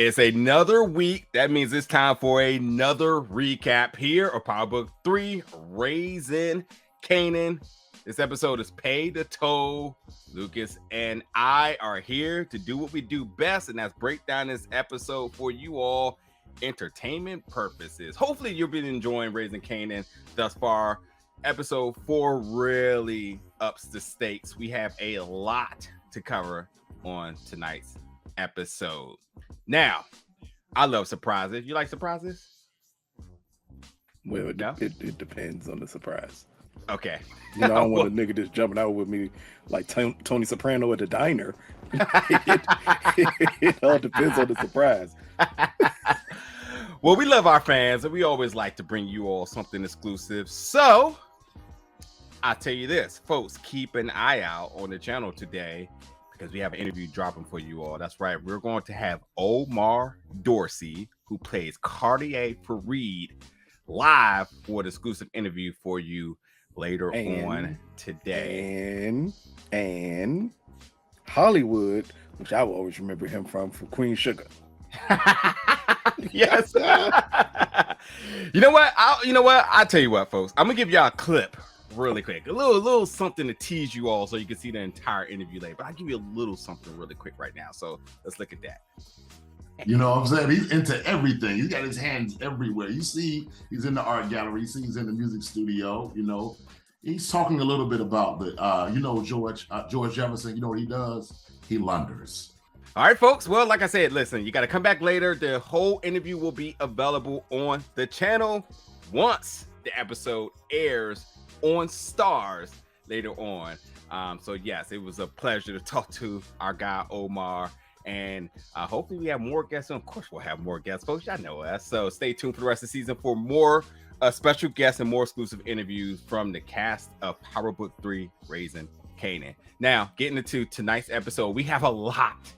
It's another week. That means it's time for another recap here of Power Book 3, Raising Kanan. This episode is Pay the Toll. Lucas and I are here to do what we do best, and that's break down this episode for you all, entertainment purposes. Hopefully you've been enjoying Raising Kanan thus far. Episode 4 really ups the stakes. We have a lot to cover on tonight's episode. Now, I love surprises. You like surprises? Well, it depends on the surprise. Okay. You know, I don't want a nigga just jumping out with me like Tony Soprano at the diner. It all depends on the surprise. Well, we love our fans, and we always like to bring you all something exclusive. So, I'll tell you this, folks, keep an eye out on the channel today, because we have an interview dropping for you all. That's right. We're going to have Omar Dorsey, who plays Cartier for Reed, live for the exclusive interview for you later on today. And Hollywood, which I will always remember him from Queen Sugar. Yes. You know what? I'll tell you what, folks. I'm gonna give y'all a clip really quick, a little something to tease you all so you can see the entire interview later, but I'll give you a little something really quick right now, so let's look at that. You know what I'm saying? He's into everything. He's got his hands everywhere. You see he's in the art gallery, you see he's in the music studio. You know, he's talking a little bit about George Jefferson. You know what he does? He lunders. All right, folks. Well, like I said, listen, you got to come back later. The whole interview will be available on the channel once the episode airs on Stars later on. So yes, it was a pleasure to talk to our guy Omar, and hopefully we have more guests. And of course we'll have more guests, folks. Y'all know us, so stay tuned for the rest of the season for more special guests and more exclusive interviews from the cast of Power Book 3 Raising Kanan. Now, getting into tonight's episode, we have a lot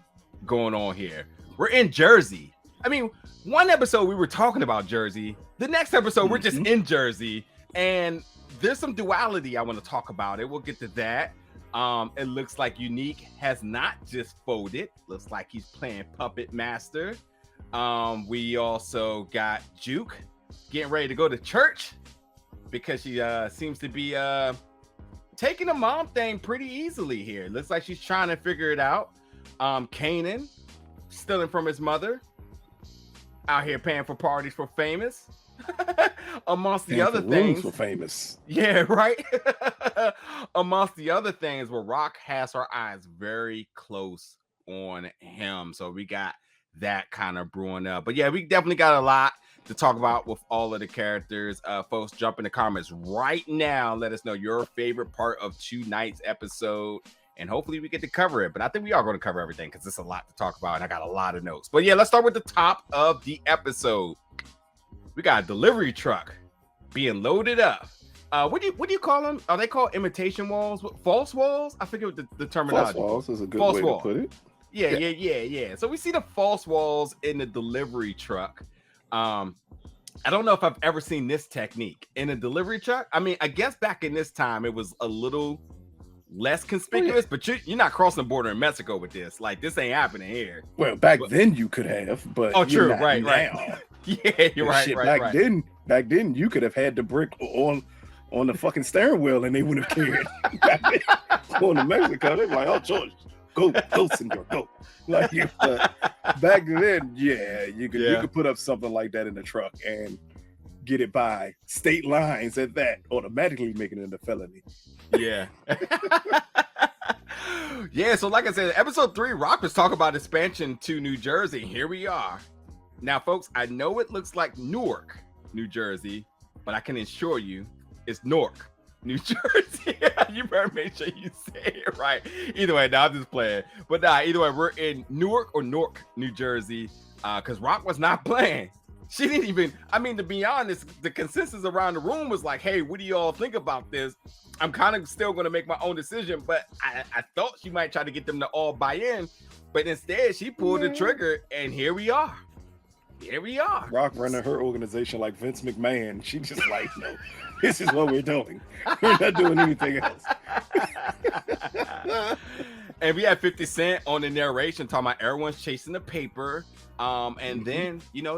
going on here. We're in Jersey. I mean, one episode we were talking about Jersey, the next episode we're just in Jersey, and there's some duality I want to talk about it. We'll get to that. It looks like Uniqu has not just folded. Looks like he's playing puppet master. We also got Juke getting ready to go to church because she seems to be taking the mom thing pretty easily here. Looks like she's trying to figure it out. Kanan stealing from his mother, out here paying for parties for famous. Amongst the other things for famous. Yeah, right. Amongst the other things where Raq has her eyes very close on him. So we got that kind of brewing up. But yeah, we definitely got a lot to talk about with all of the characters. Folks, jump in the comments right now. Let us know your favorite part of tonight's episode, and hopefully we get to cover it. But I think we are going to cover everything because it's a lot to talk about, and I got a lot of notes. But yeah, let's start with the top of the episode. We got a delivery truck being loaded up. What do you call them? Are they called imitation walls? False walls? I forget what the terminology. False walls is a good way to put it. Yeah. So we see the false walls in the delivery truck. I don't know if I've ever seen this technique in a delivery truck. I mean, I guess back in this time it was a little less conspicuous, but you're not crossing the border in Mexico with this. Like, this ain't happening here. Well, back then you could have, but true, right. Yeah, you're right. Shit, right. Back then you could have had the brick on the fucking steering wheel and they wouldn't have cared. Going to Mexico, they're like, "Oh, George, go, senor, go." Like, back then, you could put up something like that in the truck and get it by state lines at that, automatically making it a felony. Yeah. Yeah, so like I said, episode 3, Raq was talking about expansion to New Jersey. Here we are. Now, folks, I know it looks like Newark, New Jersey, but I can assure you it's Newark, New Jersey. You better make sure you say it right. Either way, I'm just playing. But either way, we're in Newark, New Jersey, because Raq was not playing. She didn't even, I mean, to be honest, the consensus around the room was like, hey, what do y'all think about this? I'm kind of still going to make my own decision, but I thought she might try to get them to all buy in, but instead she pulled the trigger, and here we are. Raq running her organization like Vince McMahon. She just like, no, this is what we're doing. We're not doing anything else. And we had 50 Cent on the narration talking about everyone's chasing the paper. And then, you know,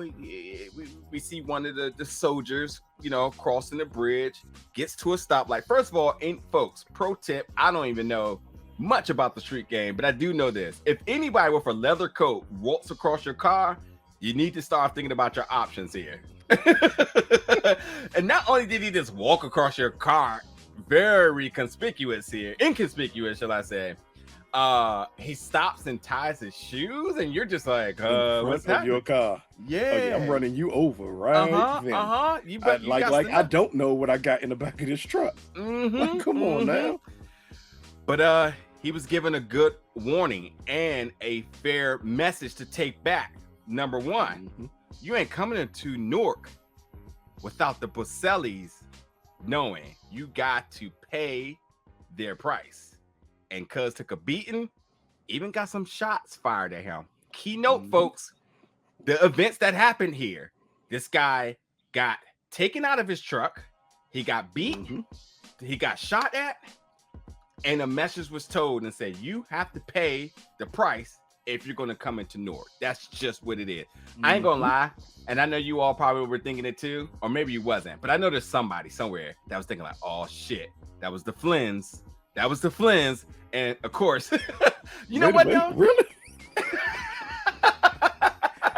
we see one of the soldiers, you know, crossing the bridge, gets to a stoplight. First of all, folks, pro tip, I don't even know much about the street game, but I do know this. If anybody with a leather coat walks across your car, you need to start thinking about your options here. And not only did he just walk across your car, very inconspicuous, shall I say. He stops and ties his shoes, and you're just like, what's happening? Your car. Yeah, I'm running you over right then. I don't know what I got in the back of this truck. Like, come on now. But he was given a good warning and a fair message to take back. Number one, you ain't coming into Newark without the Bosellis knowing you got to pay their price. And Cuz took a beating, even got some shots fired at him. Keynote, folks, the events that happened here. This guy got taken out of his truck. He got beat. He got shot at. And a message was told and said, you have to pay the price if you're going to come into Newark. That's just what it is. I ain't going to lie. And I know you all probably were thinking it too. Or maybe you wasn't. But I know there's somebody somewhere that was thinking like, oh, shit. That was the Flynns. That was the Flynns. And of course, you know what though? Really?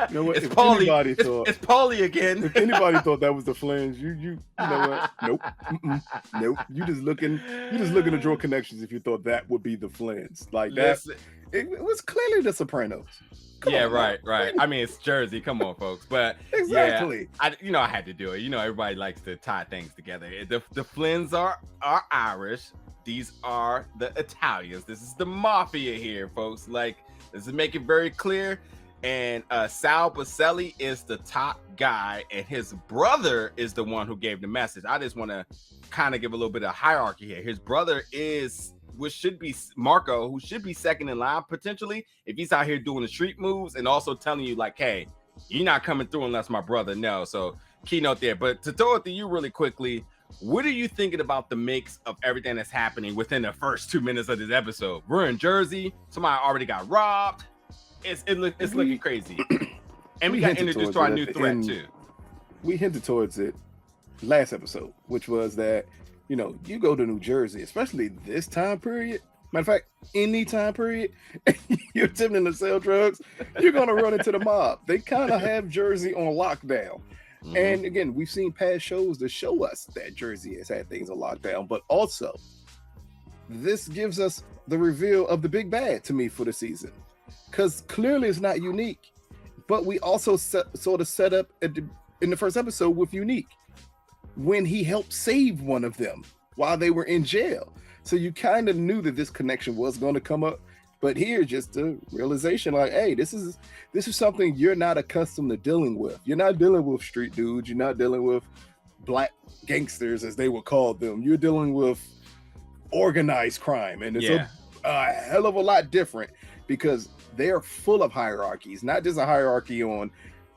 You know what? It's Paulie. It's Paulie again. If anybody thought that was the Flynns, you know what? Nope. Nope. You just looking to draw connections if you thought that would be the Flynns. Like that. It was clearly the Sopranos. Right. I mean, it's Jersey. Come on, folks. But exactly. Yeah, I had to do it. You know, everybody likes to tie things together. The Flynns are Irish. These are the Italians. This is the mafia here, folks. Like, this is make it very clear. And Sal Boselli is the top guy, and his brother is the one who gave the message. I just want to kind of give a little bit of hierarchy here. His brother is what should be Marco, who should be second in line potentially if he's out here doing the street moves and also telling you like, hey, you're not coming through unless my brother knows. So keynote there. But to throw it to you really quickly, what are you thinking about the mix of everything that's happening within the first 2 minutes of this episode? We're in Jersey. Somebody already got robbed. It's looking crazy. And we got introduced to our new threat too. We hinted towards it last episode, which was that, you know, you go to New Jersey, especially this time period. Matter of fact, any time period, you're attempting to sell drugs, you're going to run into the mob. They kind of have Jersey on lockdown. And again, we've seen past shows to show us that Jersey has had things on lockdown, but also this gives us the reveal of the big bad to me for the season, because clearly it's not Uniqu, but we also sort of set up in the first episode with Uniqu when he helped save one of them while they were in jail. So you kind of knew that this connection was going to come up. But here, just the realization, like, hey, this is something you're not accustomed to dealing with. You're not dealing with street dudes. You're not dealing with black gangsters, as they would call them. You're dealing with organized crime, and it's a hell of a lot different because they're full of hierarchies. Not just a hierarchy on,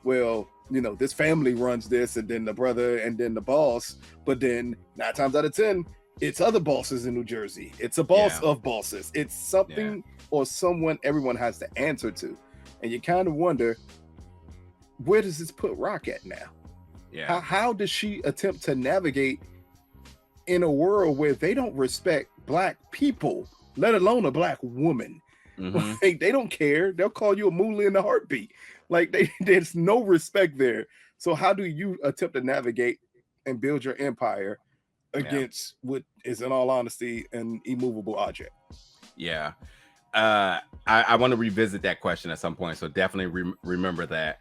well, you know, this family runs this, and then the brother, and then the boss. But then 9 times out of 10, it's other bosses in New Jersey. It's a boss of bosses. It's something or someone everyone has to answer to. And you kind of wonder, where does this put Raq at now? Yeah. How does she attempt to navigate in a world where they don't respect black people, let alone a black woman? Like, they don't care. They'll call you a moolah in a heartbeat. Like, there's no respect there. So how do you attempt to navigate and build your empire against what is, in all honesty, an immovable object? Yeah. I want to revisit that question at some point, so definitely remember that.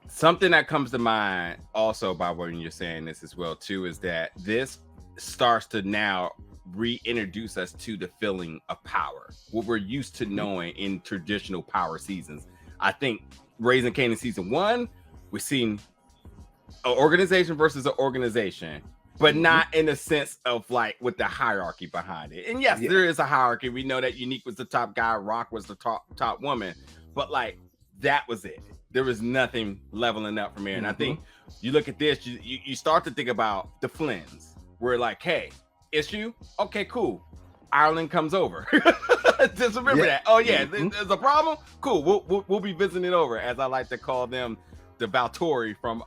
Something that comes to mind also by when you're saying this as well too is that this starts to now reintroduce us to the feeling of power, what we're used to knowing in traditional power seasons. I think Raising Kanan season 1, we've seen an organization versus an organization, but not in the sense of like with the hierarchy behind it. And yes, there is a hierarchy. We know that Uniqu was the top guy, Raq was the top woman, but like that was it. There was nothing leveling up from here. And I think you look at this, you start to think about the Flynns. We're like, hey, it's you? Okay, cool. Ireland comes over. Just remember that. Oh yeah, there's a problem. Cool. We'll be visiting it over, as I like to call them, the Valtori from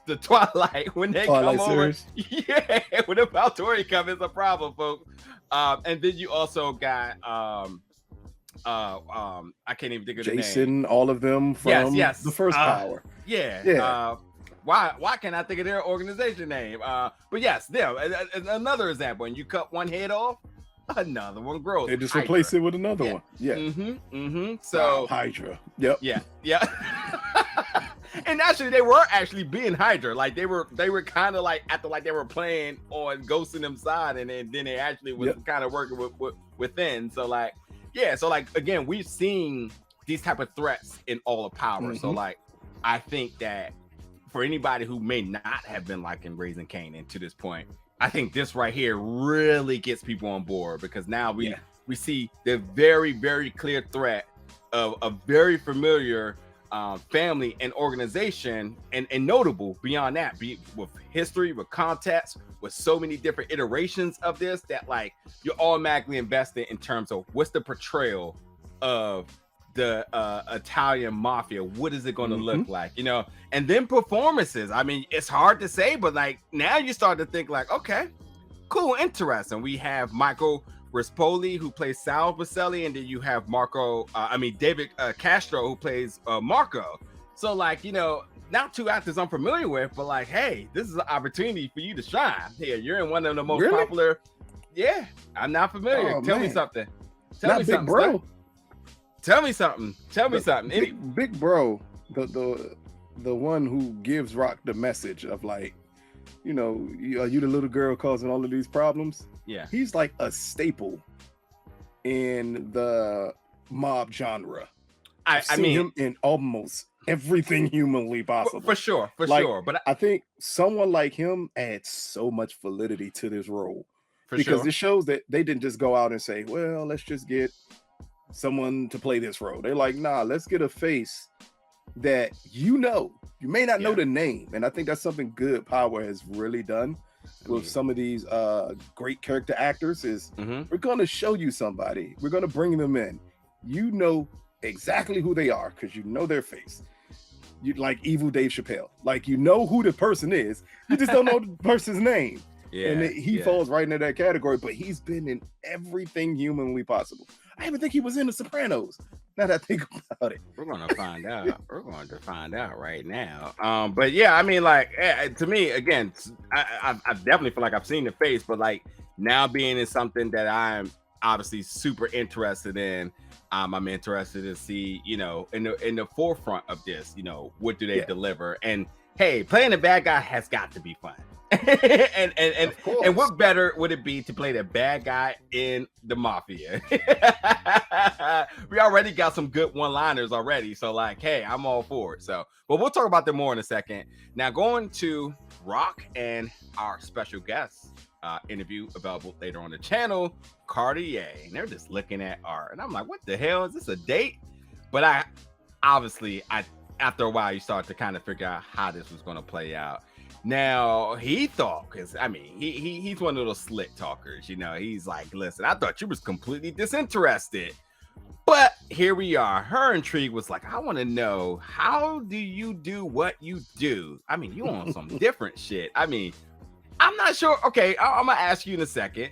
the Twilight when they come series. Over. Yeah, when the Valtori come, it's a problem, folks. And then you also got I can't even think of the name. Jason, all of them from the first Power. Yeah. Why can't I think of their organization name? But yes, them. Another example. And you cut one head off, another one grows. They just replace it with another one. Yeah. So Hydra. Yep. Yeah. And actually, they were actually being Hydra. Like they were kind of like acting like they were playing on Ghost in them side, and then they actually was kind of working within. So like, yeah. So like again, we've seen these type of threats in all of Power. So like, I think that for anybody who may not have been liking Raising Kanan to this point, I think this right here really gets people on board, because now we see the very, very clear threat of a very familiar family and organization, and notable beyond that, be with history, with context, with so many different iterations of this, that like you're automatically invested in terms of what's the portrayal of the Italian mafia. What is it going to look like, you know? And then performances. I mean, it's hard to say, but like now you start to think like, okay, cool, interesting. We have Michael Rispoli, who plays Sal Baselli, and then you have David Castro, who plays Marco. So like, you know, not two actors I'm familiar with, but like, hey, this is an opportunity for you to shine. Here, you're in one of the most popular. Yeah, I'm not familiar. Tell me something. Tell me something, bro. Tell me something. Big Bro, the one who gives Raq the message of like, you know, are you the little girl causing all of these problems? Yeah. He's like a staple in the mob genre. I mean him in almost everything humanly possible. For sure. But I think someone like him adds so much validity to this role. Because it shows that they didn't just go out and say, well, let's just get someone to play this role. They're like, nah, let's get a face that you may not know the name. And I think that's something good Power has really done with some of these great character actors is we're going to show you somebody. We're going to bring them in. You know exactly who they are because you know their face. You like evil Dave Chappelle. Like, you know who the person is. You just don't know the person's name. Yeah, and he falls right into that category, but he's been in everything humanly possible. I even think he was in The Sopranos. Now that I think about it, we're gonna find out. We're going to find out right now. But yeah, I mean, like to me, again, I definitely feel like I've seen the face, but like now being in something that I'm obviously super interested in, I'm interested to see, you know, in the forefront of this, you know, what do they deliver? And hey, playing the bad guy has got to be fun. and what better would it be to play the bad guy in the mafia? We already got some good one-liners already, so like, hey, I'm all for it. So, but we'll talk about them more in a second. Now, going to Raq and our special guest interview available later on the channel, Cartier, and they're just looking at art, and I'm like, what the hell is this, a date? But I after a while, you start to kind of figure out how this was going to play out. Now he thought, because I mean, he's one of those slick talkers, you know. He's like, listen, I thought you was completely disinterested, but here we are. Her intrigue was like, I want to know, how do you do what you do? I mean, you on some different shit. I mean, I'm not sure. Okay, I'm gonna ask you in a second,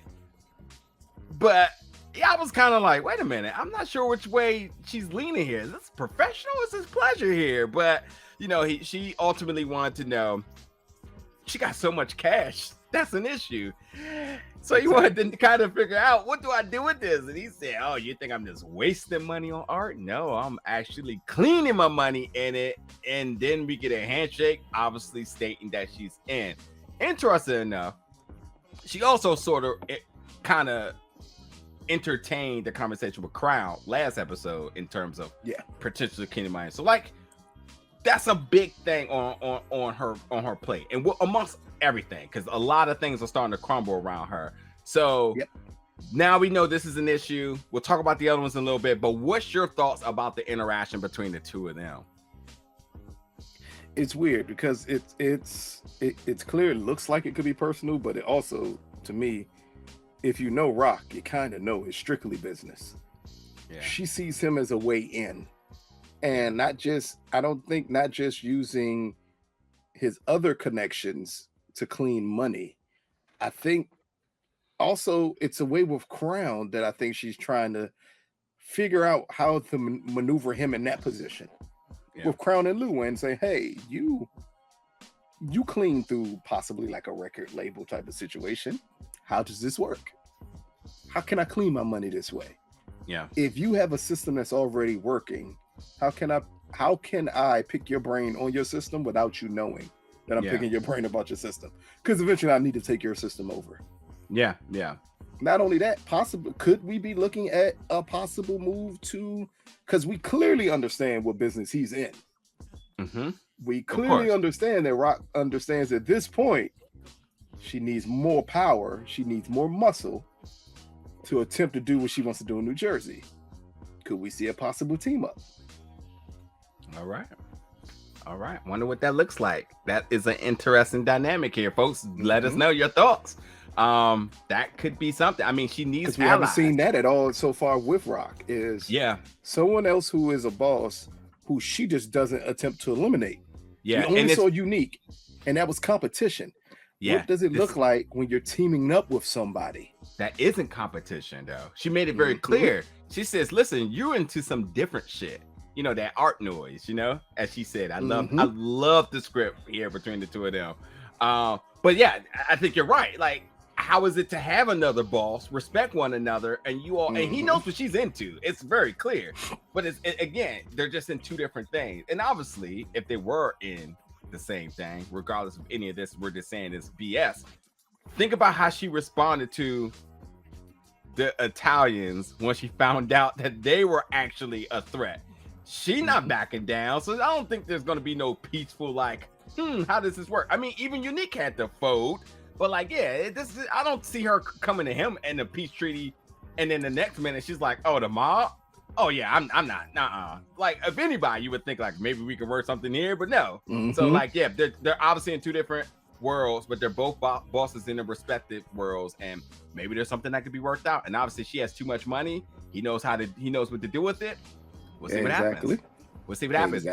but yeah, I was kind of like, wait a minute, I'm not sure which way she's leaning here. Is this professional? Is this pleasure here? But you know, she ultimately wanted to know. She got so much cash. That's an issue. So he wanted to kind of figure out, what do I do with this? And he said, oh, you think I'm just wasting money on art? No, I'm actually cleaning my money in it. And then we get a handshake, obviously stating that she's in. Interesting enough, she also sort of kind of entertained the conversation with Crown last episode in terms of potentially cleaning money. So like, that's a big thing on her plate, and amongst everything, because a lot of things are starting to crumble around her. So now we know this is an issue. We'll talk about the other ones in a little bit, but what's your thoughts about the interaction between the two of them? It's weird because it's clear. It looks like it could be personal, but it also, to me, if you know Raq, you kind of know it's strictly business. Yeah. She sees him as a way in, and not just using his other connections to clean money. I think also it's a way with Crown that I think she's trying to figure out how to maneuver him in that position with Crown and Lou, and say, hey, you clean through possibly like a record label type of situation. How does this work? How can I clean my money this way? Yeah. If you have a system that's already working, how can I pick your brain on your system without you knowing that I'm picking your brain about your system? Because eventually I need to take your system over. Yeah, yeah. Not only that, could we be looking at a possible move to, because we clearly understand what business he's in. Mm-hmm. We clearly understand that Raq understands at this point she needs more power, she needs more muscle to attempt to do what she wants to do in New Jersey. Could we see a possible team up? All right. Wonder what that looks like. That is an interesting dynamic here, folks. Let us know your thoughts. That could be something. I mean, she needs we haven't seen that at all so far with Raq. Is someone else who is a boss who she just doesn't attempt to eliminate. We only saw Unique, and that was competition. What does it look like when you're teaming up with somebody? That isn't competition, though. She made it very clear. She says, listen, you're into some different shit. You know, that art noise, you know, as she said. I love the script here between the two of them. But yeah, I think you're right. Like, how is it to have another boss, respect one another, and you all, and he knows what she's into. It's very clear. But again, they're just in two different things. And obviously, if they were in the same thing, regardless of any of this, we're just saying it's BS. Think about how she responded to the Italians when she found out that they were actually a threat. She not backing down, so I don't think there's gonna be no peaceful like, how does this work? I mean, even Unique had to fold, but like, I don't see her coming to him in a peace treaty, and then the next minute she's like, oh, the mob. Oh yeah, I'm not. Like, if anybody, you would think like maybe we could work something here, but no. So like, they're obviously in two different worlds, but they're both bosses in their respective worlds, and maybe there's something that could be worked out. And obviously, she has too much money. He knows what to do with it. We'll see what happens. We'll see what happens.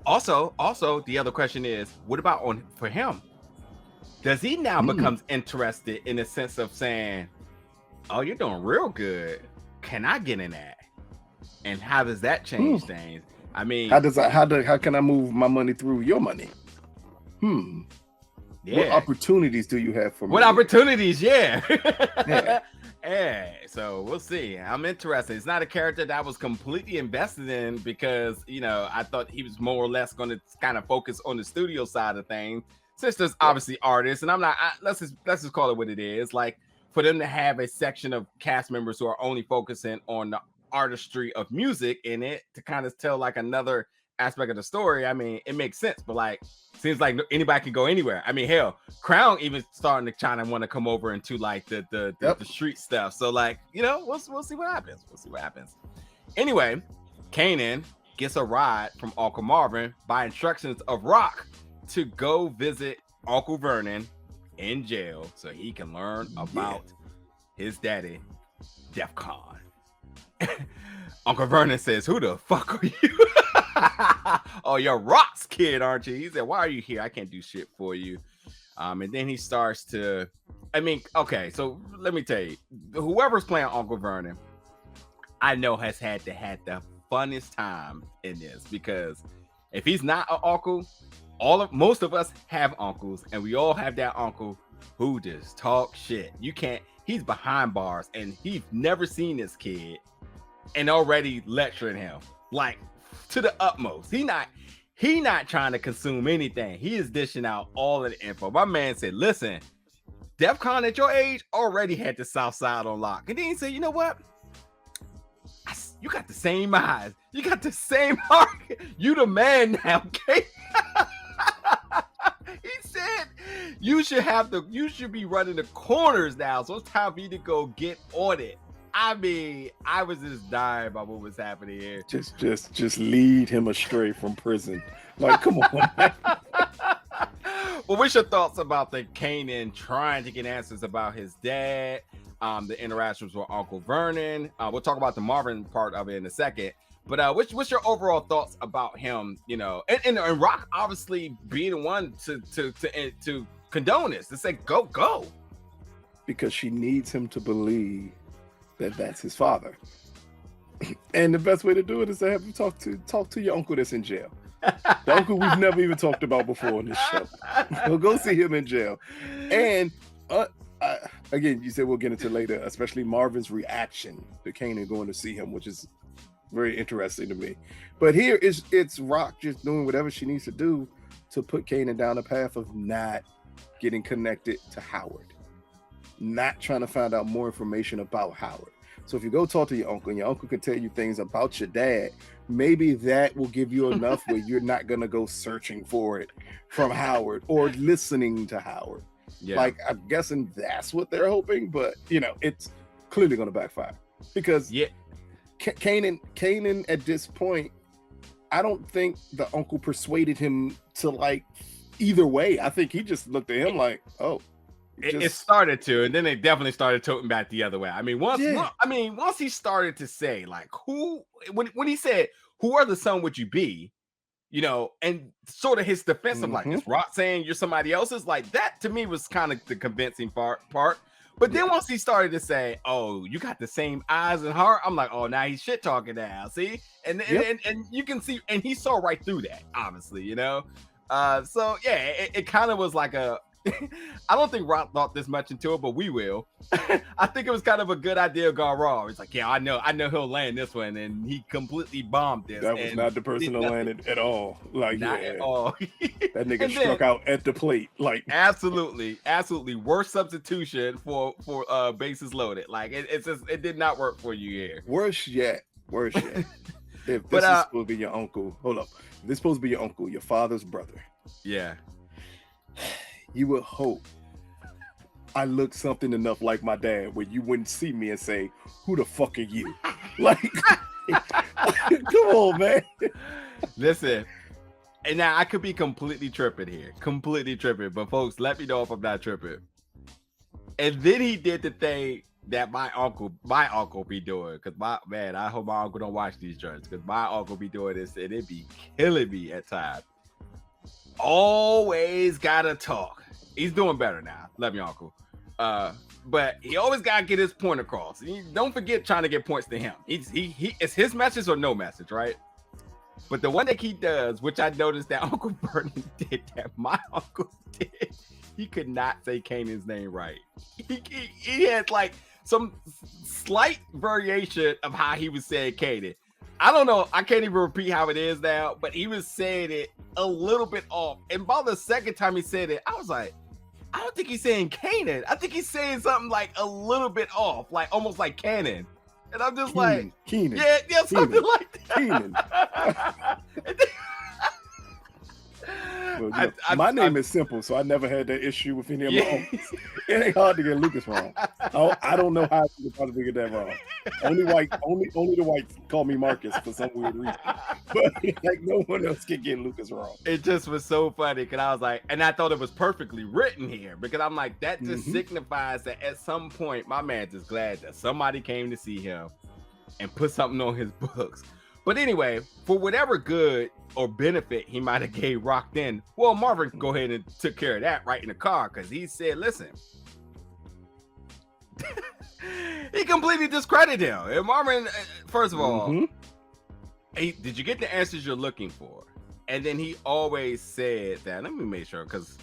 Also, the other question is, what about for him? Does he now becomes interested in the sense of saying, "Oh, you're doing real good. Can I get in that?" And how does that change things? I mean, how can I move my money through your money? What opportunities do you have for me? What opportunities? Yeah. So we'll see. I'm interested. It's not a character that I was completely invested in because, you know, I thought he was more or less going to kind of focus on the studio side of things. Since there's obviously artists, and I'm not. Let's just call it what it is. Like, for them to have a section of cast members who are only focusing on the artistry of music in it to kind of tell like another aspect of the story. I mean, it makes sense, but like, seems like anybody can go anywhere. I mean, hell, Crown even starting to kind of want to come over into like the street stuff. So like, you know, we'll see what happens. We'll see what happens. Anyway, Kanan gets a ride from Uncle Marvin by instructions of Raq to go visit Uncle Vernon in jail so he can learn about his daddy, Def Con. Uncle Vernon says, "Who the fuck are you?" "Oh, you're Raq's kid, aren't you?" He said, "Why are you here? I can't do shit for you." And then he starts to, I mean, okay, so let me tell you, whoever's playing Uncle Vernon, I know has had the funnest time in this, because if he's not an uncle, most of us have uncles, and we all have that uncle who just talk shit. He's behind bars, and he's never seen this kid, and already lecturing him like to the utmost. He not trying to consume anything. He is dishing out all of the info. My man said, "Listen, Def Con at your age already had the South Side on lock." And then he said, "You know what? You got the same eyes. You got the same heart. You the man now, okay?" He said, you should be running the corners now. So it's time for you to go get on it." I mean, I was just dying by what was happening here. Just lead him astray from prison. Like, come on, man. Well, what's your thoughts about the Kanan trying to get answers about his dad? the interactions with Uncle Vernon. We'll talk about the Marvin part of it in a second. But what's your overall thoughts about him? You know, and Raq obviously being the one to condone this, to say go, because she needs him to believe that that's his father. And the best way to do it is to have you talk to your uncle that's in jail. The uncle we've never even talked about before on this show. We'll go see him in jail. And again, you said we'll get into later, especially Marvin's reaction to Kanan going to see him, which is very interesting to me. But here it's Raq just doing whatever she needs to do to put Kanan down the path of not getting connected to Howard, not trying to find out more information about Howard. So if you go talk to your uncle and your uncle can tell you things about your dad, maybe that will give you enough where you're not going to go searching for it from Howard or listening to Howard. Yeah. Like, I'm guessing that's what they're hoping, but you know, it's clearly going to backfire because Kanan at this point, I don't think the uncle persuaded him to like either way. I think he just looked at him like, oh. It started to, and then they definitely started toting back the other way. I mean, once he started to say, like, when he said, "Who are the son would you be?" You know, and sort of his defense of like, "Is Raq saying you're somebody else's?" Like that to me was kind of the convincing part. But then once he started to say, "Oh, you got the same eyes and heart," I'm like, "Oh, now he's shit talking now." See, and you can see, and he saw right through that, obviously, you know. So yeah, it kind of was like a. I don't think Raq thought this much into it, but we will. I think it was kind of a good idea gone wrong. It's like, yeah, I know he'll land this one, and he completely bombed this. That was not the person to land it at all. Like, not at all. That nigga struck out at the plate. Like, absolutely worst substitution for bases loaded. Like, it did not work for you here. Worse yet. If this is supposed to be your uncle, hold up. If this is supposed to be your uncle, your father's brother. Yeah. You would hope I look something enough like my dad where you wouldn't see me and say, "Who the fuck are you?" Like, come on, man. Listen, and now I could be completely tripping here, but folks, let me know if I'm not tripping. And then he did the thing that my uncle be doing, because I hope my uncle don't watch these joints, because my uncle be doing this and it be killing me at times. Always gotta talk. He's doing better now. Love you, uncle. But he always gotta get his point across. Don't forget trying to get points to him. It's his message or no message, right? But the one that he does, which I noticed that Uncle Vernon did, that my uncle did, he could not say Kanan's name right. He had like some slight variation of how he was saying Kanan. I don't know. I can't even repeat how it is now, but he was saying it a little bit off. And by the second time he said it, I was like, I don't think he's saying Kanan. I think he's saying something like a little bit off, like almost like Kanan. And I'm just Keenan. Yeah, something like that. Keenan. Well, my name is simple, so I never had that issue with any of my own. It ain't hard to get Lucas wrong. I don't know how you could possibly get that wrong. Only the whites call me Marcus for some weird reason. But like no one else can get Lucas wrong. It just was so funny because I was like, and I thought it was perfectly written here because I'm like, that just signifies that at some point my man's just glad that somebody came to see him and put something on his books. But anyway, for whatever good or benefit he might have gave Raq then, well, Marvin go ahead and took care of that right in the car because he said, listen, he completely discredited him. And Marvin, first of all, hey, did you get the answers you're looking for? And then he always said that, let me make sure because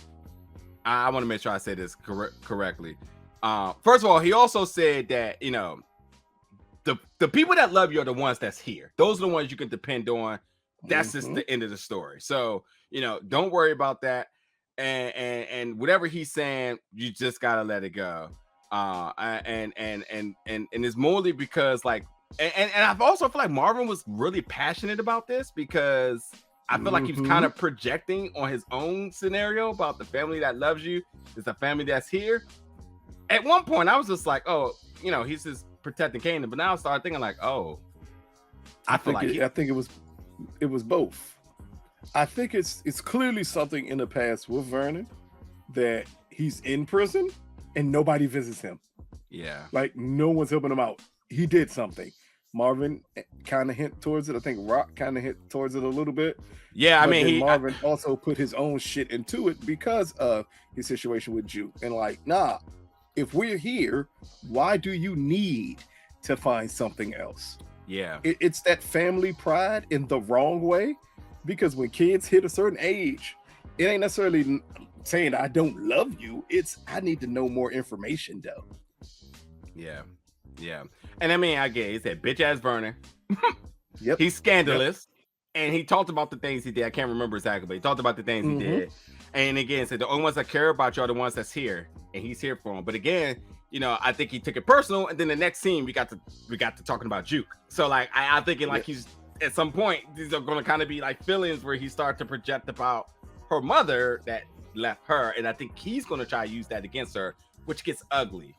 I want to make sure I say this correctly. First of all, he also said that, you know, the people that love you are the ones that's here. Those are the ones you can depend on. That's just the end of the story. So, you know, don't worry about that. And whatever he's saying, you just gotta let it go. And it's mostly because like, and I've also feel like Marvin was really passionate about this because I feel like he was kind of projecting on his own scenario about the family that loves you. It's a family that's here. At one point, I was just like, oh, you know, he's just protecting Kanan, but now I started thinking like, oh, I think it was both. I think it's clearly something in the past with Vernon that he's in prison and nobody visits him. Yeah. Like no one's helping him out. He did something. Marvin kind of hint towards it. I think Raq kind of hint towards it a little bit. Yeah, I But mean, then Marvin also put his own shit into it because of his situation with Juke. And like, nah, if we're here, why do you need to find something else? Yeah. It's that family pride in the wrong way. Because when kids hit a certain age, it ain't necessarily saying I don't love you. It's I need to know more information though. Yeah. Yeah. And I mean, I get it. He said, bitch ass Vernon. Yep. He's scandalous. Yep. And he talked about the things he did. I can't remember exactly, but he talked about the things he did. And again, said the only ones that care about you are the ones that's here. And he's here for them. But again, you know, I think he took it personal. And then the next scene, we got to talking about Juke. So like I'm thinking like he's at some point, these are gonna kind of be like feelings where he starts to project about her mother that left her. And I think he's gonna try to use that against her, which gets ugly.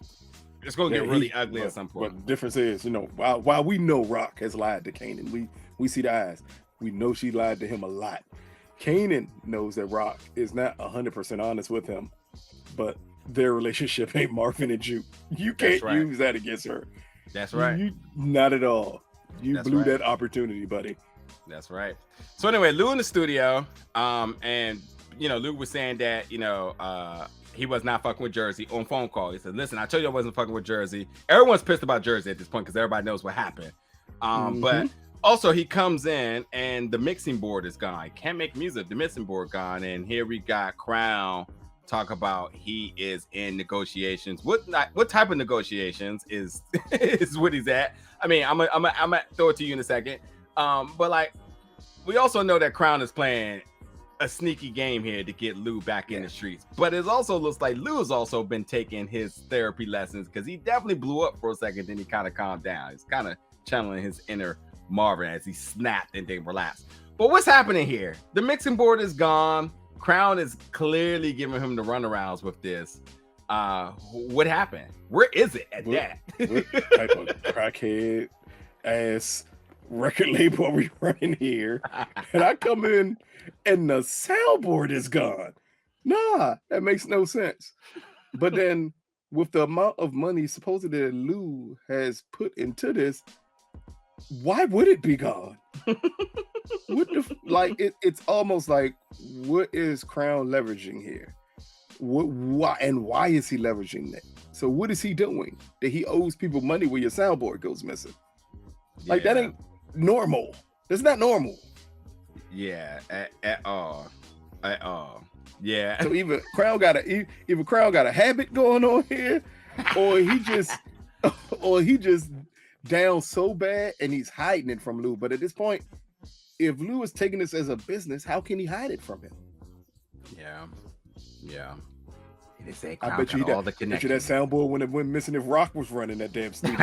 It's gonna get really ugly at some point. But the difference is, you know, while we know Raq has lied to Kanan, we see the eyes. We know she lied to him a lot. Kanan knows that Raq is not 100% honest with him, but their relationship ain't Marvin and Juke. You can't use that against her. That's right. Not at all. You blew right. that opportunity, buddy. That's right. So anyway, Lou in the studio, and you know, Lou was saying that, you know, he was not fucking with Jersey on phone call. He said, listen, I told you I wasn't fucking with Jersey. Everyone's pissed about Jersey at this point because everybody knows what happened. But also he comes in and the mixing board is gone. He can't make music. The mixing board gone. And here we got Crown talk about he is in negotiations. What type of negotiations is what he's at? I mean, I'm gonna throw it to you in a second. But like, we also know that Crown is playing a sneaky game here to get Lou back in the streets. But it also looks like Lou has also been taking his therapy lessons because he definitely blew up for a second, then he kind of calmed down. He's kind of channeling his inner Marvin as he snapped and then relaxed. But what's happening here? The mixing board is gone. Crown is clearly giving him the runarounds with this. What happened? Where is it at that? What type of crackhead ass record label are we running here? And I come in and the soundboard is gone. Nah, that makes no sense. But then with the amount of money supposedly that Lou has put into this, why would it be gone? It's almost like, what is Crown leveraging here? Why is he leveraging that? So what is he doing that he owes people money when your soundboard goes missing? Like that ain't normal. That's not normal. Yeah, at all. Yeah. So either Crown got a habit going on here, or he just down so bad and he's hiding it from Lou. But at this point, if Lou is taking this as a business, how can he hide it from him? Yeah. They say I bet you all the connections. That soundboard when it went missing if Raq was running that damn studio.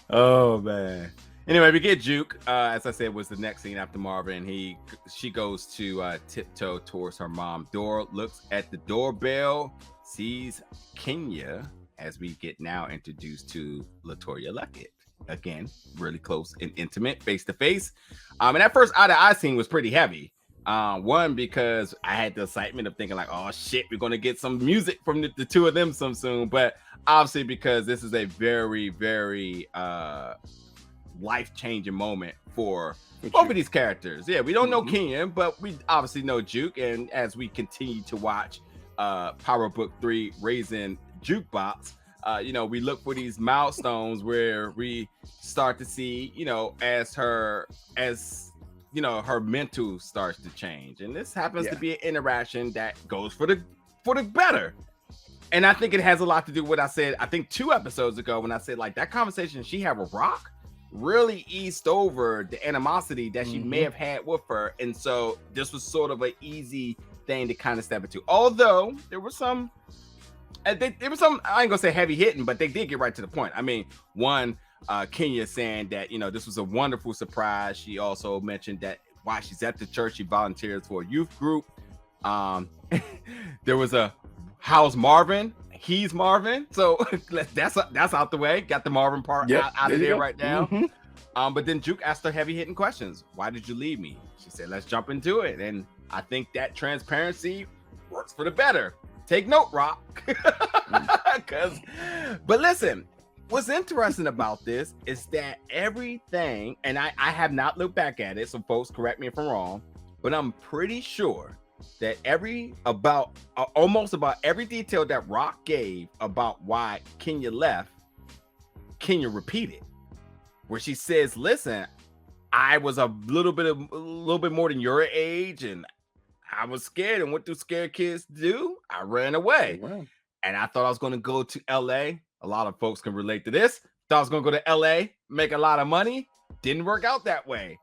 Oh man. Anyway, we get Juke. As I said, was the next scene after Marvin. She goes to tiptoe towards her mom. Door looks at the doorbell, sees Kenya as we get now introduced to Latoya Luckett. Again, really close and intimate, face to face. And that first eye to eye scene was pretty heavy. One, because I had the excitement of thinking like, oh shit, we're gonna get some music from the two of them soon. But obviously, because this is a very, very life-changing moment for both of these characters. Yeah, we don't know Kenya, but we obviously know Juke. And as we continue to watch Power Book 3 Raising Jukebox, we look for these milestones where we start to see, her mental starts to change. And this happens to be an interaction that goes for the better. And I think it has a lot to do with what I said, I think 2 episodes ago, when I said like that conversation she had with Raq really eased over the animosity that she may have had with her. And so this was sort of an easy thing to kind of step into. Although there was some, I ain't gonna say heavy hitting, but they did get right to the point. I mean, one, Kenya saying that, this was a wonderful surprise. She also mentioned that while she's at the church, she volunteers for a youth group. There was a how's Marvin? He's Marvin. So that's out the way. Got the Marvin part out of there right now. But then Juke asked her heavy hitting questions. Why did you leave me? She said, let's jump into it. And I think that transparency works for the better. Take note, Raq. But listen, what's interesting about this is that everything, and I have not looked back at it, so folks correct me if I'm wrong, but I'm pretty sure that almost about every detail that Raq gave about why Kenya left, Kenya repeated, where she says, listen, I was a little bit more than your age, and I was scared, and what do scared kids do? I ran away. Wow. And I thought I was going to go to LA. A lot of folks can relate to this. Thought I was going to go to LA, make a lot of money. Didn't work out that way.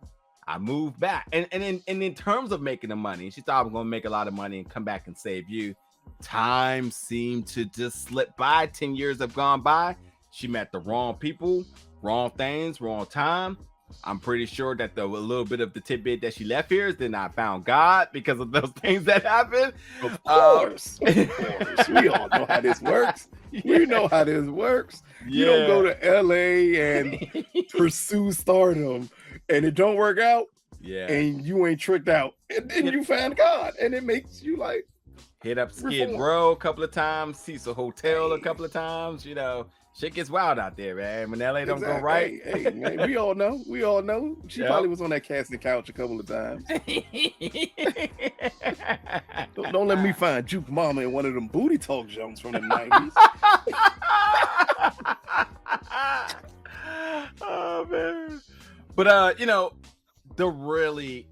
I moved back. And in terms of making the money, she thought I was going to make a lot of money and come back and save you. Time seemed to just slip by. 10 years have gone by. She met the wrong people, wrong things, wrong time. I'm pretty sure that a little bit of the tidbit that she left here is then I found God because of those things that happened. Of course. We all know how this works. We know how this works. You don't go to LA and pursue stardom and it don't work out. Yeah. And you ain't tricked out. And then you find God. And it makes you like hit up Skid Row a couple of times, Cecil Hotel a couple of times, you know. Shit gets wild out there, man. When LA don't go right. Hey, man, we all know. We all know. She probably was on that casting couch a couple of times. don't let me find Juke Mama in one of them booty talk joints from the 90s. Oh, man. But, you know, the really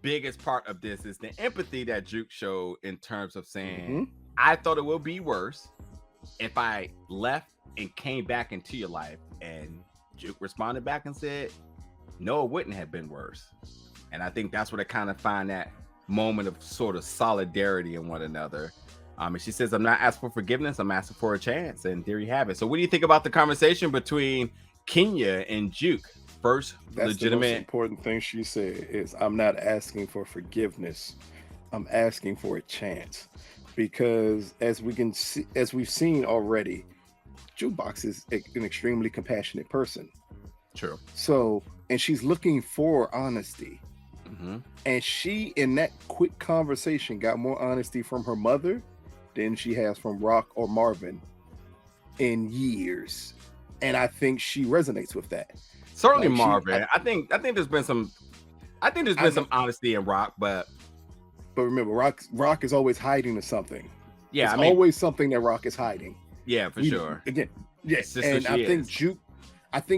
biggest part of this is the empathy that Juke showed in terms of saying, I thought it would be worse if I left and came back into your life. And Juke responded back and said, no, it wouldn't have been worse. And I think that's what I kind of find that moment of sort of solidarity in one another. And she says, I'm not asking for forgiveness, I'm asking for a chance. And there you have it. So what do you think about the conversation between Kenya and Juke? First, that's legitimate. The most important thing she said is, I'm not asking for forgiveness, I'm asking for a chance. Because as we can see, as we've seen already, Jukebox is an extremely compassionate person. True. So, and she's looking for honesty. And she, in that quick conversation, got more honesty from her mother than she has from Raq or Marvin in years. And I think she resonates with that. Certainly, like Marvin. I think there's been some. I think there's been some honesty in Raq, but remember, Raq is always hiding something. Yeah, it's always something that Raq is hiding. Yeah, for sure. Again, yes, and I think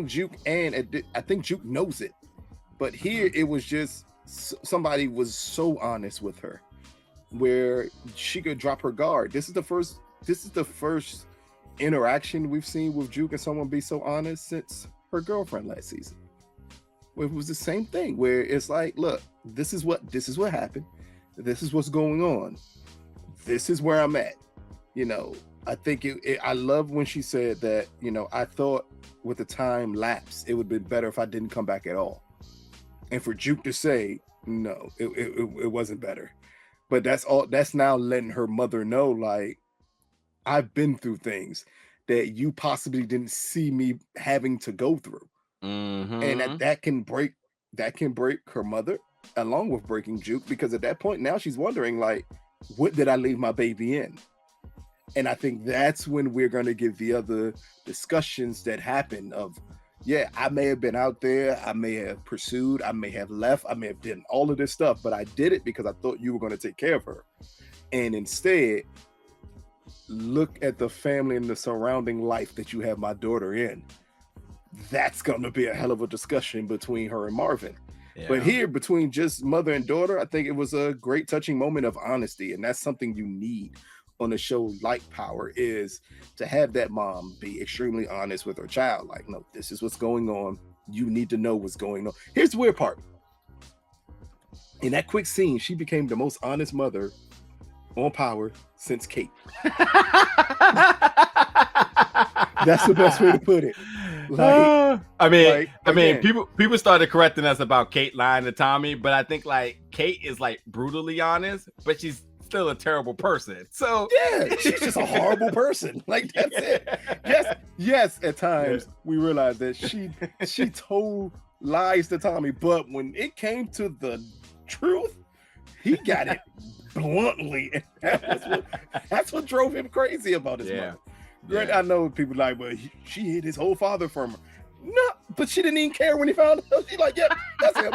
Juke knows it, but here it was just somebody was so honest with her, where she could drop her guard. This is the first interaction we've seen with Juke and someone be so honest since her girlfriend last season. It was the same thing where it's like, look, this is what happened. This is what's going on. This is where I'm at. You know, I think I love when she said that, you know, I thought with the time lapse, it would be better if I didn't come back at all. And for Juke to say, no, it wasn't better. But that's now letting her mother know, like, I've been through things that you possibly didn't see me having to go through. And that can break her mother along with breaking Juke, because at that point now she's wondering, like, what did I leave my baby in? And I think that's when we're going to give the other discussions that happen of, yeah, I may have been out there, I may have pursued, I may have left, I may have done all of this stuff, but I did it because I thought you were going to take care of her. And instead, look at the family and the surrounding life that you have my daughter in. That's going to be a hell of a discussion between her and Marvin. Yeah. But here, between just mother and daughter, I think it was a great touching moment of honesty. And that's something you need on a show like Power, is to have that mom be extremely honest with her child. Like, no, this is what's going on. You need to know what's going on. Here's the weird part. In that quick scene, she became the most honest mother on Power since Kate. That's the best way to put it. Like, I mean, people started correcting us about Kate lying to Tommy, but I think like Kate is like brutally honest, but she's still a terrible person. So yeah, she's just a horrible person. Like, that's it. Yes, at times we realized that she told lies to Tommy, but when it came to the truth, He got it bluntly. And that's what drove him crazy about his mother. Granted, I know people like, but she hid his whole father from her. No, but she didn't even care when he found out. She's like, yeah, that's him.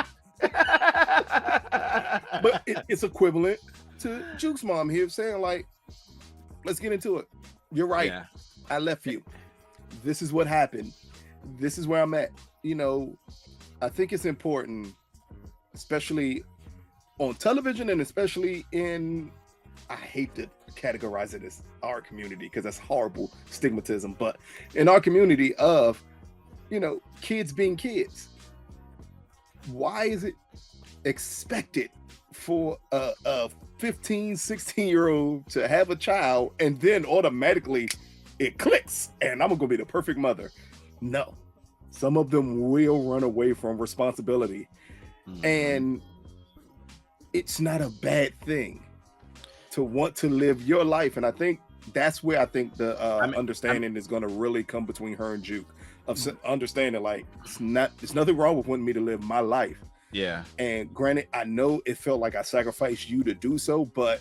But it's equivalent to Juke's mom here saying, like, let's get into it. You're right. Yeah. I left you. This is what happened. This is where I'm at. You know, I think it's important, especially on television and especially in, I hate to categorize it as our community because that's horrible stigmatism, but in our community of, you know, kids being kids. Why is it expected for a 15, 16-year-old to have a child and then automatically it clicks and I'm gonna be the perfect mother? No. Some of them will run away from responsibility. And it's not a bad thing to want to live your life. And I think that's where I think the understanding is going to really come between her and Juke, of understanding like there's nothing wrong with wanting me to live my life. Yeah. And granted, I know it felt like I sacrificed you to do so, but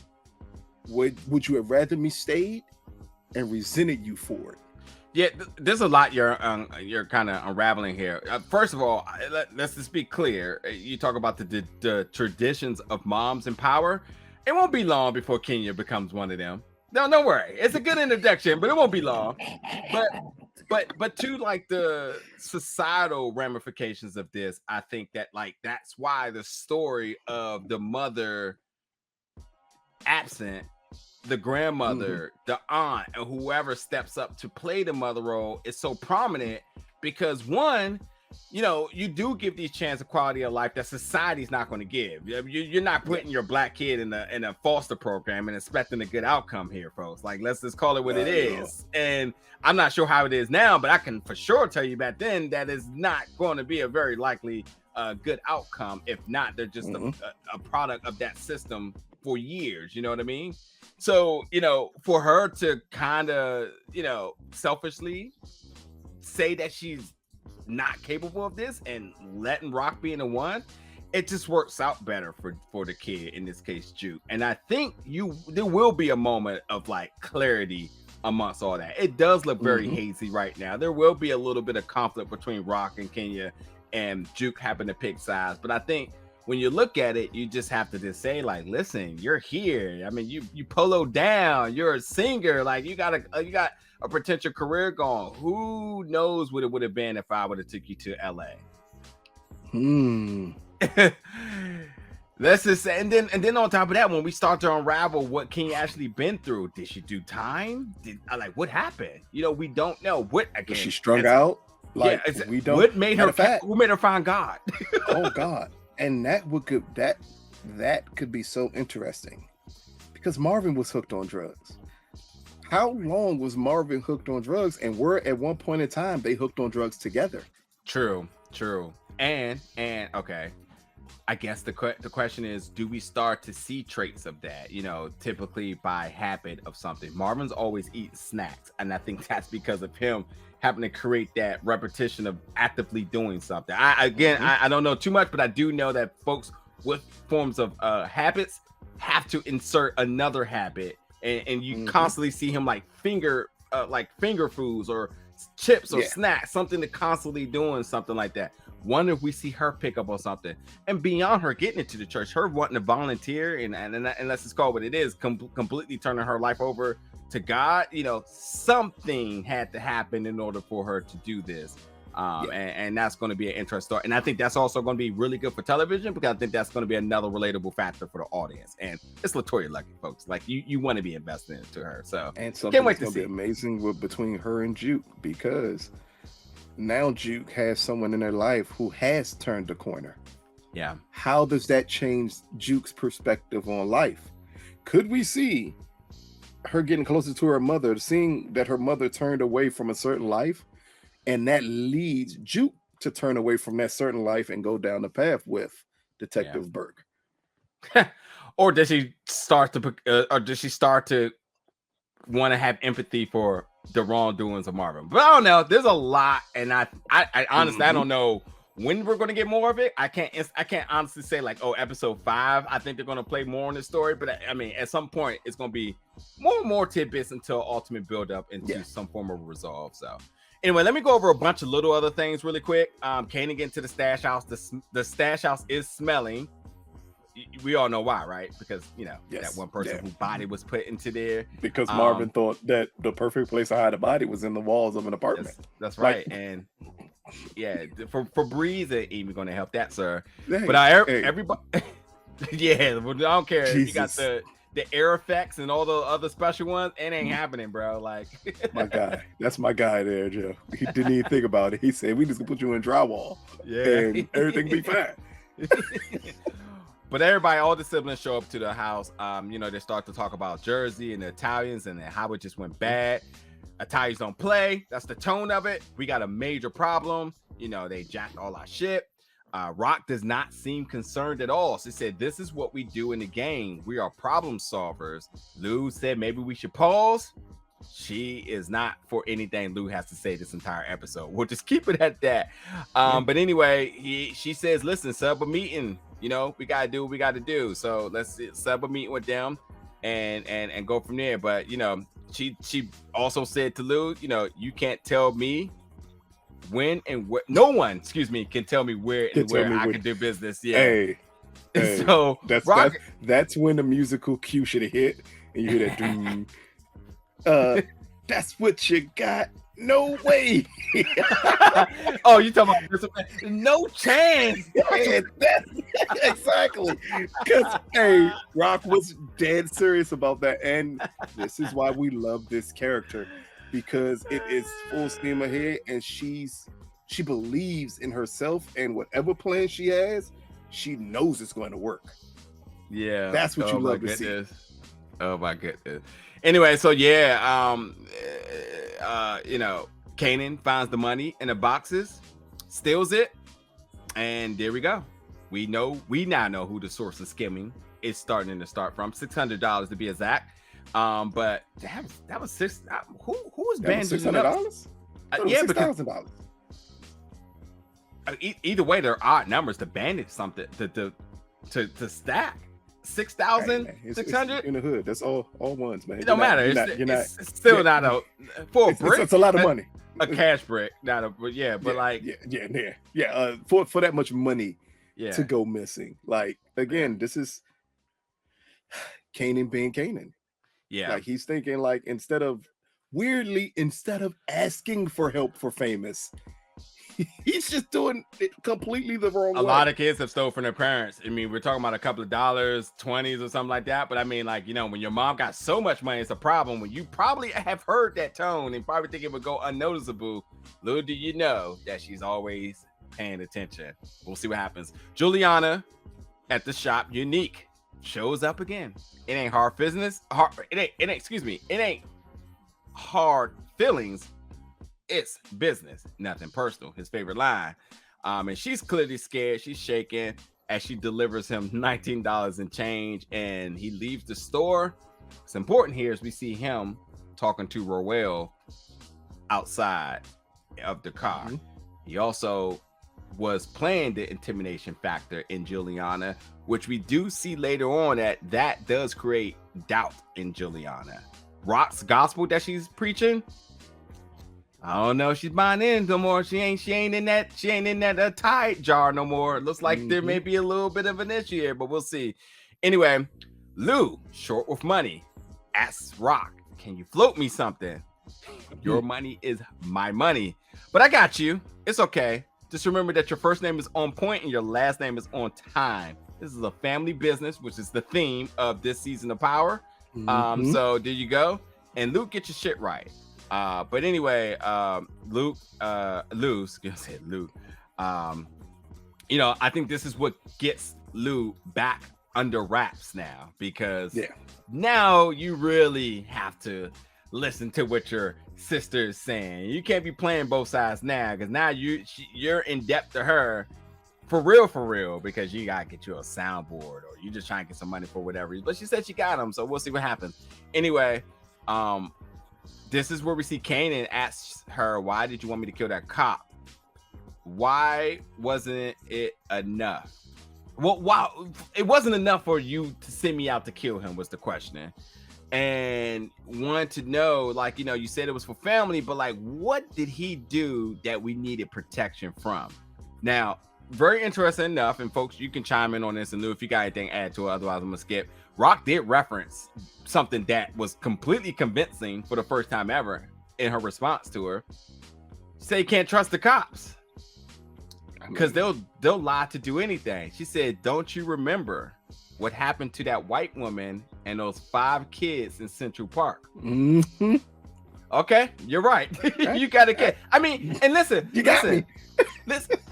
would you have rather me stayed and resented you for it? Yeah, there's a lot you're kind of unraveling here. First of all, let's just be clear. You talk about the traditions of moms in power. It won't be long before Kenya becomes one of them. No, don't worry. It's a good introduction, but it won't be long. But to like the societal ramifications of this, I think that like that's why the story of the mother absent, the grandmother, the aunt, and whoever steps up to play the mother role is so prominent because one, you know, you do give these chance of quality of life that society's not going to give. You're not putting your black kid in a foster program and expecting a good outcome here, folks. Like, let's just call it what it is. And I'm not sure how it is now, but I can for sure tell you back then that is not going to be a very likely good outcome. If not, they're just a product of that system for years. You know what I mean? So, you know, for her to kind of, you know, selfishly say that she's not capable of this and letting Raq be in the one, it just works out better for the kid, in this case, Juke. And I think there will be a moment of like clarity amongst all that. It does look very hazy right now. There will be a little bit of conflict between Raq and Kenya, and Juke having to pick sides. But I think when you look at it, you just have to just say, like, listen, you're here. I mean, you polo down. You're a singer. Like, you got a potential career going. Who knows what it would have been if I would have took you to LA? Let's just say, and then on top of that, when we start to unravel what Kenya actually been through, did she do time? What happened? You know, we don't know. What again? Was she strung out? Like, yeah, we don't. What made her? Who made her find God? Oh God. And that could be so interesting because Marvin was hooked on drugs. How long was Marvin hooked on drugs? And at one point in time they hooked on drugs together. True. And okay, I guess the question is, do we start to see traits of that? You know, typically by habit of something. Marvin's always eating snacks, and I think that's because of him having to create that repetition of actively doing something. I don't know too much, but I do know that folks with forms of habits have to insert another habit, and you constantly see him like finger foods or chips or snacks, something to constantly doing something like that. Wonder if we see her pick up on something, and beyond her getting into the church, her wanting to volunteer and let's just call it what it is, completely turning her life over to God. You know, something had to happen in order for her to do this. And that's going to be an interesting story. And I think that's also going to be really good for television, because I think that's going to be another relatable factor for the audience. And it's LaToya Luckett, folks. Like, you want to be invested into her. So can't wait to see. Be amazing between her and Juke, because now Juke has someone in her life who has turned the corner. Yeah. How does that change Juke's perspective on life? Could we see her getting closer to her mother, seeing that her mother turned away from a certain life, and that leads Juke to turn away from that certain life and go down the path with Detective Burke? Or does she start to want to have empathy for the wrongdoings of Marvin? But I don't know. There's a lot, and I honestly I don't know When we're going to get more of it, I can't honestly say like, oh, episode 5. I think they're going to play more on this story, but I mean, at some point, it's going to be more and more tidbits until ultimate build up into some form of resolve. So, anyway, let me go over a bunch of little other things really quick. Kanan get to the stash house. The stash house is smelling. We all know why, right? Because that one person whose body was put into there. Because Marvin thought that the perfect place to hide a body was in the walls of an apartment. That's right, and. Yeah, for Breeze ain't even going to help that, sir. Hey, but everybody, yeah, well, I don't care. Jesus. You got the air effects and all the other special ones. It ain't happening, bro. Like my guy, that's my guy there, Joe. He didn't even think about it. He said, "We just gonna put you in drywall, and everything be fine." But everybody, all the siblings show up to the house. They start to talk about Jersey and the Italians and how it just went bad. Italians don't play. That's the tone of it. We got a major problem. They jacked all our shit. Raq does not seem concerned at all. She said, this is what we do in the game. We are problem solvers. Lou said maybe we should pause. She is not for anything Lou has to say this entire episode. We'll just keep it at that. But anyway, she says, listen, sub a meeting. We got to do what we got to do. So let's sub a meeting with them and go from there. But, she also said to Lou, you can't tell me when and where. No one, can tell me where and where I can do business. Yeah. Hey, so that's when the musical cue should have hit, and you hear that doom. That's what you got. No way. Oh, you talking about no chance. Yeah, exactly. Because Raq was dead serious about that, and this is why we love this character, because it is full steam ahead, and she believes in herself, and whatever plan she has, she knows it's going to work. Yeah, that's what you love to see. Oh my goodness. Anyway, so Kanan finds the money in the boxes, steals it, and there we go. We now know who the source of skimming is starting to start from. $600 to be exact. But that was six. Who was banding $600? Yeah, $6,000. Either way, they're odd numbers to bandage something to stack. 6,600 in the hood. That's all ones, man. It don't matter. It's still not a for a brick. It's a lot of money. A cash brick, not a for that much money to go missing. Like again, this is Kanan being Kanan. Yeah, like he's thinking like instead of asking for help for Famous, he's just doing it completely the wrong way. A lot of kids have stole from their parents. I mean, we're talking about a couple of dollars, 20s or something like that. But I mean, like, when your mom got so much money, it's a problem. When you probably have heard that tone and probably think it would go unnoticeable, little do you know that she's always paying attention. We'll see what happens. Juliana at the shop, Uniqu, shows up again. It ain't hard business. It ain't hard feelings. It's business, nothing personal. His favorite line. And she's clearly scared. She's shaking as she delivers him $19 and change, and he leaves the store. What's important here is we see him talking to Roel outside of the car. Mm-hmm. He also was playing the intimidation factor in Juliana, which we do see later on that does create doubt in Juliana. Raq's gospel that she's preaching, I don't know if she's buying in no more. She ain't in that tide jar no more. It looks like there may be a little bit of an issue here, but we'll see. Anyway, Lou, short with money, asks Raq, can you float me something? Your money is my money. But I got you. It's okay. Just remember that your first name is on point and your last name is on time. This is a family business, which is the theme of this season of Power. So there you go. And Luke, get your shit right. But anyway, Luke, I think this is what gets Lou back under wraps now, because now you really have to listen to what your sister is saying. You can't be playing both sides now, because now you're in debt to her for real, because you gotta get you a soundboard, or you just trying to get some money for whatever. But she said she got them, so we'll see what happens. Anyway, this is where we see Kanan asks her, why did you want me to kill that cop? why wasn't it enough? Well, wow, it wasn't enough for you to send me out to kill him was the question. And wanted to know, like, you know, you said it was for family, but like, what did he do that we needed protection from? Now, very interesting enough, and folks, you can chime in on this and Lou if you got anything to add to it, otherwise I'm gonna skip. Raq did reference something that was completely convincing for the first time ever in her response to her. Say you can't trust the cops because they'll lie to do anything. She said, don't you remember what happened to that white woman and those 5 kids in Central Park? Mm-hmm. Okay, you're right. You gotta get. I mean, and listen, listen.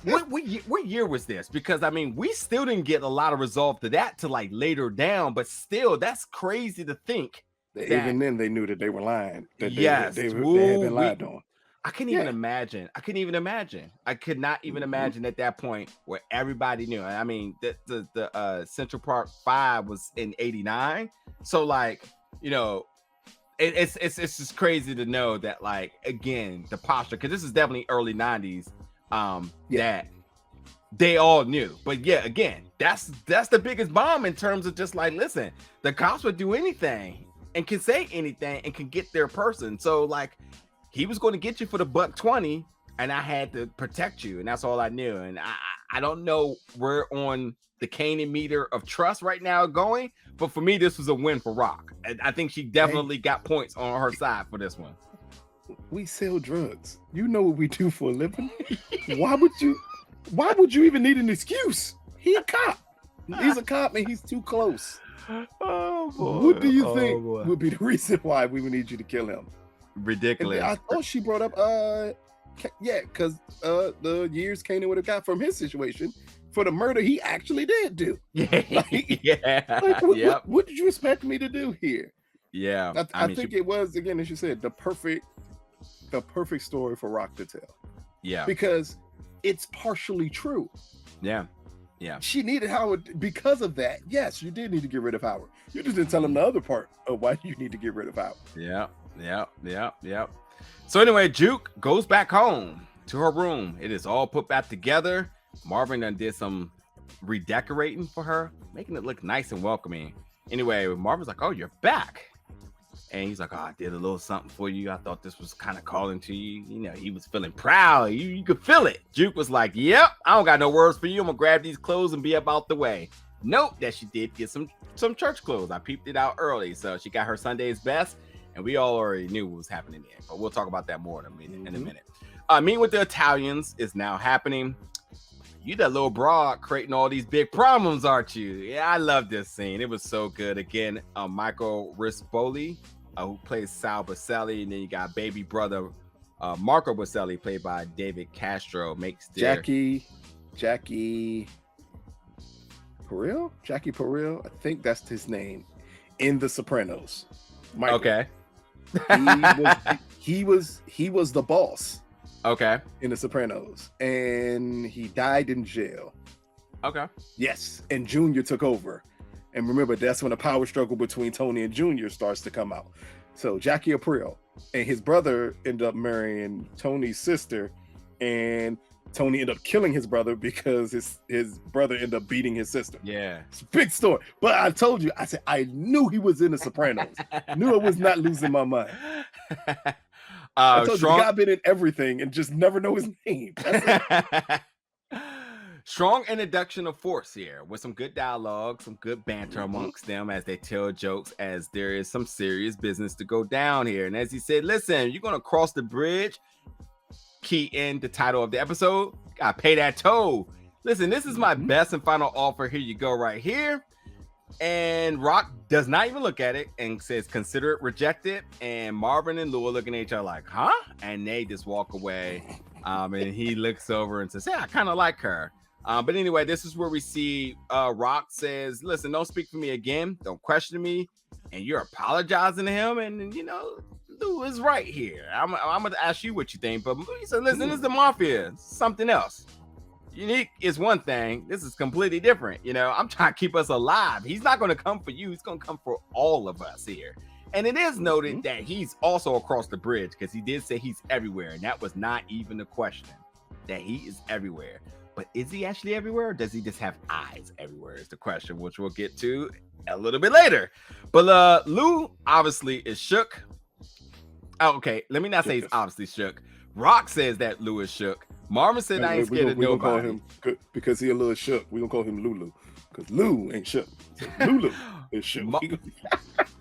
What year was this? Because I mean, we still didn't get a lot of resolve to that to like later down, but still, that's crazy to think. That, even then, they knew that they were lying. That they had been lied on. I couldn't even imagine. I couldn't even imagine. I could not even imagine at that point where everybody knew. I mean, the Central Park 5 was in '89, so like, you know, it's just crazy to know that, like, again, the posture, because this is definitely early '90s. That they all knew, but yeah, again, that's the biggest bomb in terms of just like, listen, the cops would do anything and can say anything and can get their person. So like, he was going to get you for the $120, and I had to protect you, and that's all I knew. And I don't know where on the Kanan meter of trust right now going, but for me, this was a win for Raq. I think she definitely got points on her side for this one. We sell drugs. You know what we do for a living. Why would you even need an excuse? He a cop. He's a cop and he's too close. Oh boy. What do you think would be the reason why we would need you to kill him? Ridiculous. She brought up because the years Kanan would have got from his situation for the murder he actually did do. What did you expect me to do here? Yeah. I think it was, again, as you said, the perfect story for Raq to tell. Yeah. Because it's partially true. Yeah. Yeah. She needed Howard because of that. Yes, you did need to get rid of Howard. You just didn't tell him the other part of why you need to get rid of Howard. Yeah. So anyway, Juke goes back home to her room. It is all put back together. Marvin done did some redecorating for her, making it look nice and welcoming. Anyway, Marvin's like, oh, you're back. And he's like, oh, I did a little something for you. I thought this was kind of calling to you. You know, he was feeling proud. You could feel it. Juke was like, yep, I don't got no words for you. I'm going to grab these clothes and be about the way. Note that she did get some church clothes. I peeped it out early. So she got her Sunday's best. And we all already knew what was happening there. But we'll talk about that more in a minute. Meeting with the Italians is now happening. You that little broad creating all these big problems, aren't you? Yeah, I love this scene. It was so good. Again, Michael Rispoli, who plays Sal Baselli, and then you got baby brother Marco Baselli, played by David Castro, makes their... Jackie Peril, I think that's his name, in The Sopranos. Michael. Okay. he was the boss. Okay. In The Sopranos, and he died in jail. Okay. Yes, and Junior took over. And remember, that's when the power struggle between Tony and Junior starts to come out. So Jackie Aprile and his brother end up marrying Tony's sister, and Tony ended up killing his brother because his brother ended up beating his sister. Yeah. It's a big story. But I told you, I said, I knew he was in The Sopranos. Knew I was not losing my mind. I told you, the guy been in everything and just never know his name. Strong introduction of force here with some good dialogue, some good banter amongst them as they tell jokes, as there is some serious business to go down here. And as he said, listen, you're going to cross the bridge. Key in the title of the episode. Gotta pay that toll. Listen, this is my best and final offer. Here you go right here. And Raq does not even look at it and says, consider it rejected. And Marvin and Lou are looking at each other like, huh? And they just walk away. And he looks over and says, yeah, I kind of like her. But anyway, this is where we see Raq says, listen, don't speak for me again. Don't question me. And you're apologizing to him. And, you know, Lou is right here. I'm going to ask you what you think. But he said, listen, this is the mafia. It's something else. Unique is one thing. This is completely different. You know, I'm trying to keep us alive. He's not going to come for you. He's going to come for all of us here. And it is noted that he's also across the bridge because he did say he's everywhere. And that was not even a question. that he is everywhere. But is he actually everywhere, or does he just have eyes everywhere is the question, which we'll get to a little bit later. But Lou obviously is shook. Oh, okay, let me not say he's obviously shook. Raq says that Lou is shook. Marvin said I ain't scared of nobody. Call him, because he a little shook. We're going to call him Lulu. Because Lou ain't shook. So Lulu is shook.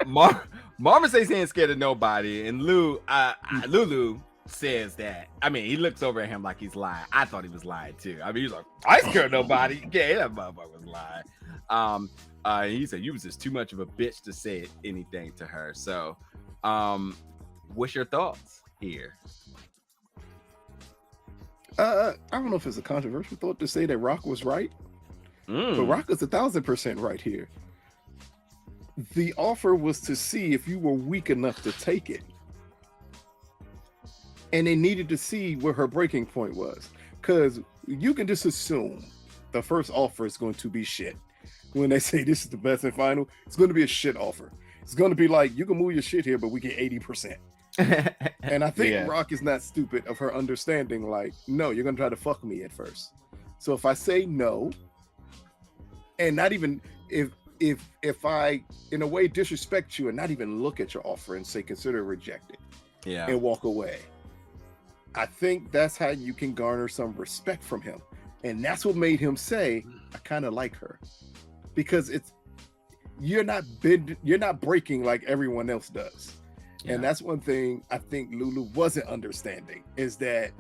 Marvin says he ain't scared of nobody. And Lulu says that. I mean, he looks over at him like he's lying. I thought he was lying too. I mean, he's like, I ain't scared of nobody. Yeah, that motherfucker was lying. He said you was just too much of a bitch to say anything to her. So, what's your thoughts here? I don't know if it's a controversial thought to say that Raq was right, but Raq is 1,000% right here. The offer was to see if you were weak enough to take it, and they needed to see where her breaking point was, because you can just assume the first offer is going to be shit. When they say this is the best and final, it's going to be a shit offer. It's going to be like, you can move your shit here, but we get 80%. And I think Raq is not stupid of her understanding, like, no, you're gonna try to fuck me at first. So if I say no, and not even if I in a way disrespect you and not even look at your offer and say consider it rejected, and walk away, I think that's how you can garner some respect from him. And that's what made him say, I kind of like her, because you're not breaking like everyone else does. And that's one thing I think Lulu wasn't understanding, is that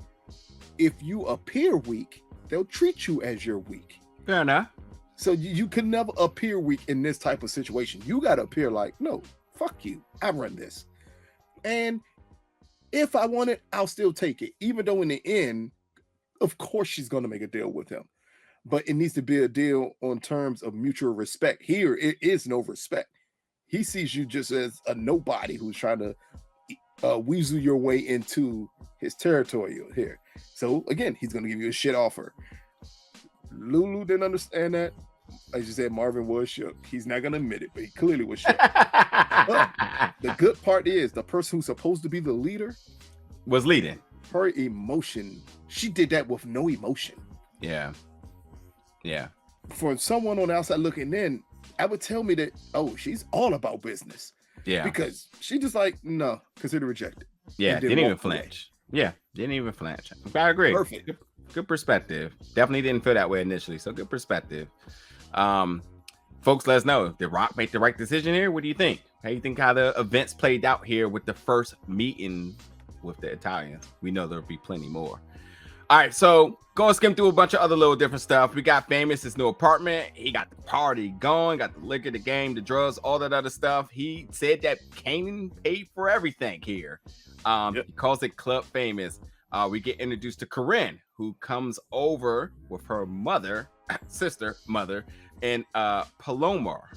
if you appear weak, they'll treat you as you're weak. Fair enough. So you can never appear weak in this type of situation. You got to appear like, no, fuck you. I run this. And if I want it, I'll still take it. Even though in the end, of course, she's going to make a deal with him. But it needs to be a deal on terms of mutual respect. Here, it is no respect. He sees you just as a nobody who's trying to weasel your way into his territory here. So again, he's going to give you a shit offer. Lulu didn't understand that. As you said, Marvin was shook. He's not going to admit it, but he clearly was shook. But the good part is the person who's supposed to be the leader was leading. Her emotion, she did that with no emotion. Yeah. For someone on the outside looking in, I would tell me that, oh, she's all about business. Yeah. Because she just like, no, consider rejected. Yeah, didn't even flinch. Yeah, didn't even flinch. I agree. Perfect. Good perspective. Definitely didn't feel that way initially. So good perspective. Folks, let us know. Did Raq make the right decision here? What do you think? How do you think how the events played out here with the first meeting with the Italians? We know there'll be plenty more. All right, so go and skim through a bunch of other little different stuff. We got Famous, his new apartment. He got the party going, got the liquor, the game, the drugs, all that other stuff. He said that Kanan paid for everything here. He calls it Club Famous. We get introduced to Corinne, who comes over with her mother, and Palomar,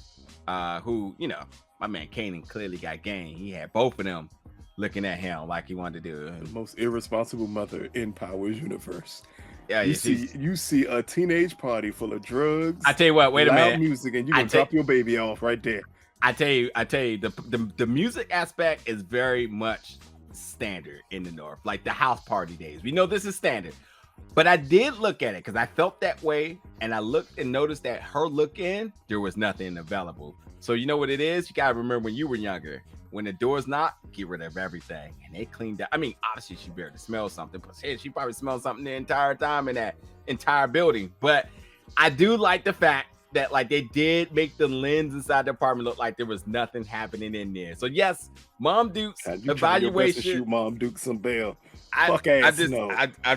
who, you know, my man Kanan clearly got game. He had both of them looking at him like he wanted to do the most irresponsible mother in Power's universe. Yeah, you see a teenage party full of drugs. I tell you what, wait a minute, music, and you can drop your baby off right there. I tell you, the music aspect is very much standard in the North, like the house party days. We know this is standard, but I did look at it because I felt that way, and I looked and noticed that her look in, there was nothing available. So you know what it is? You gotta remember when you were younger. When the door's knocked, get rid of everything. And they cleaned up. I mean, obviously she barely smelled something, but hey, she probably smelled something the entire time in that entire building. But I do like the fact that like they did make the lens inside the apartment look like there was nothing happening in there. So yes, Mom Duke's evaluation. Shoot Mom Duke some bail. I'm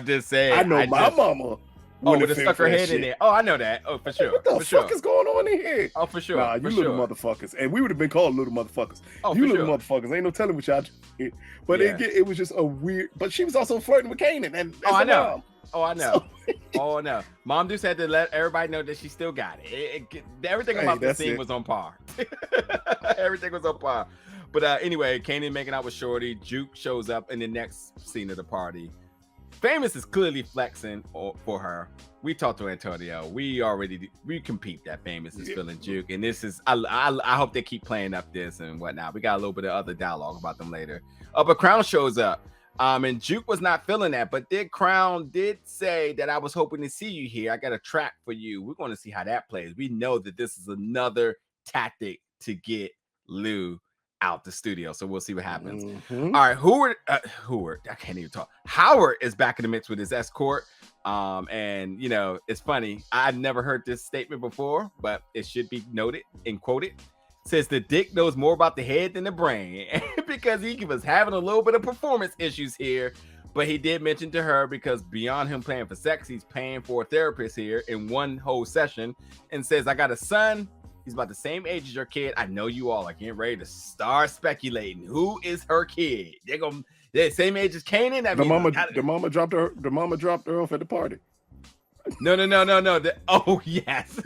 just saying. I know my mama. Would have stuck her head in there. Oh, I know that. Oh, for sure. What the fuck is going on in here? Oh, for sure. Nah, you little motherfuckers. And we would have been called little motherfuckers. Oh, you little motherfuckers. Ain't no telling what y'all did. But it was just a weird. But she was also flirting with Kanan. And I know. Oh, no. Mom just had to let everybody know that she still got it. Everything about the scene was on par. Everything was on par. But anyway, Kanan making out with Shorty. Juke shows up in the next scene of the party. Famous is clearly flexing for her. We talked to Antonio. We compete that Famous is feeling Juke, and this is I hope they keep playing up this and whatnot. We got a little bit of other dialogue about them later. But Crown shows up. And Juke was not feeling that, but Crown did say that I was hoping to see you here. I got a track for you. We're going to see how that plays. We know that this is another tactic to get Lou out the studio. So we'll see what happens. Mm-hmm. All right, Howard, I can't even talk. Howard is back in the mix with his escort. And you know, it's funny. I've never heard this statement before, but it should be noted and quoted. Says the dick knows more about the head than the brain because he was having a little bit of performance issues here. But he did mention to her because beyond him paying for sex, he's paying for a therapist here in one whole session and says, I got a son. He's about the same age as your kid. I know you all are getting ready to start speculating. Who is her kid? They're the same age as Kanan. The mama dropped her. The mama dropped her off at the party. No. Oh yes.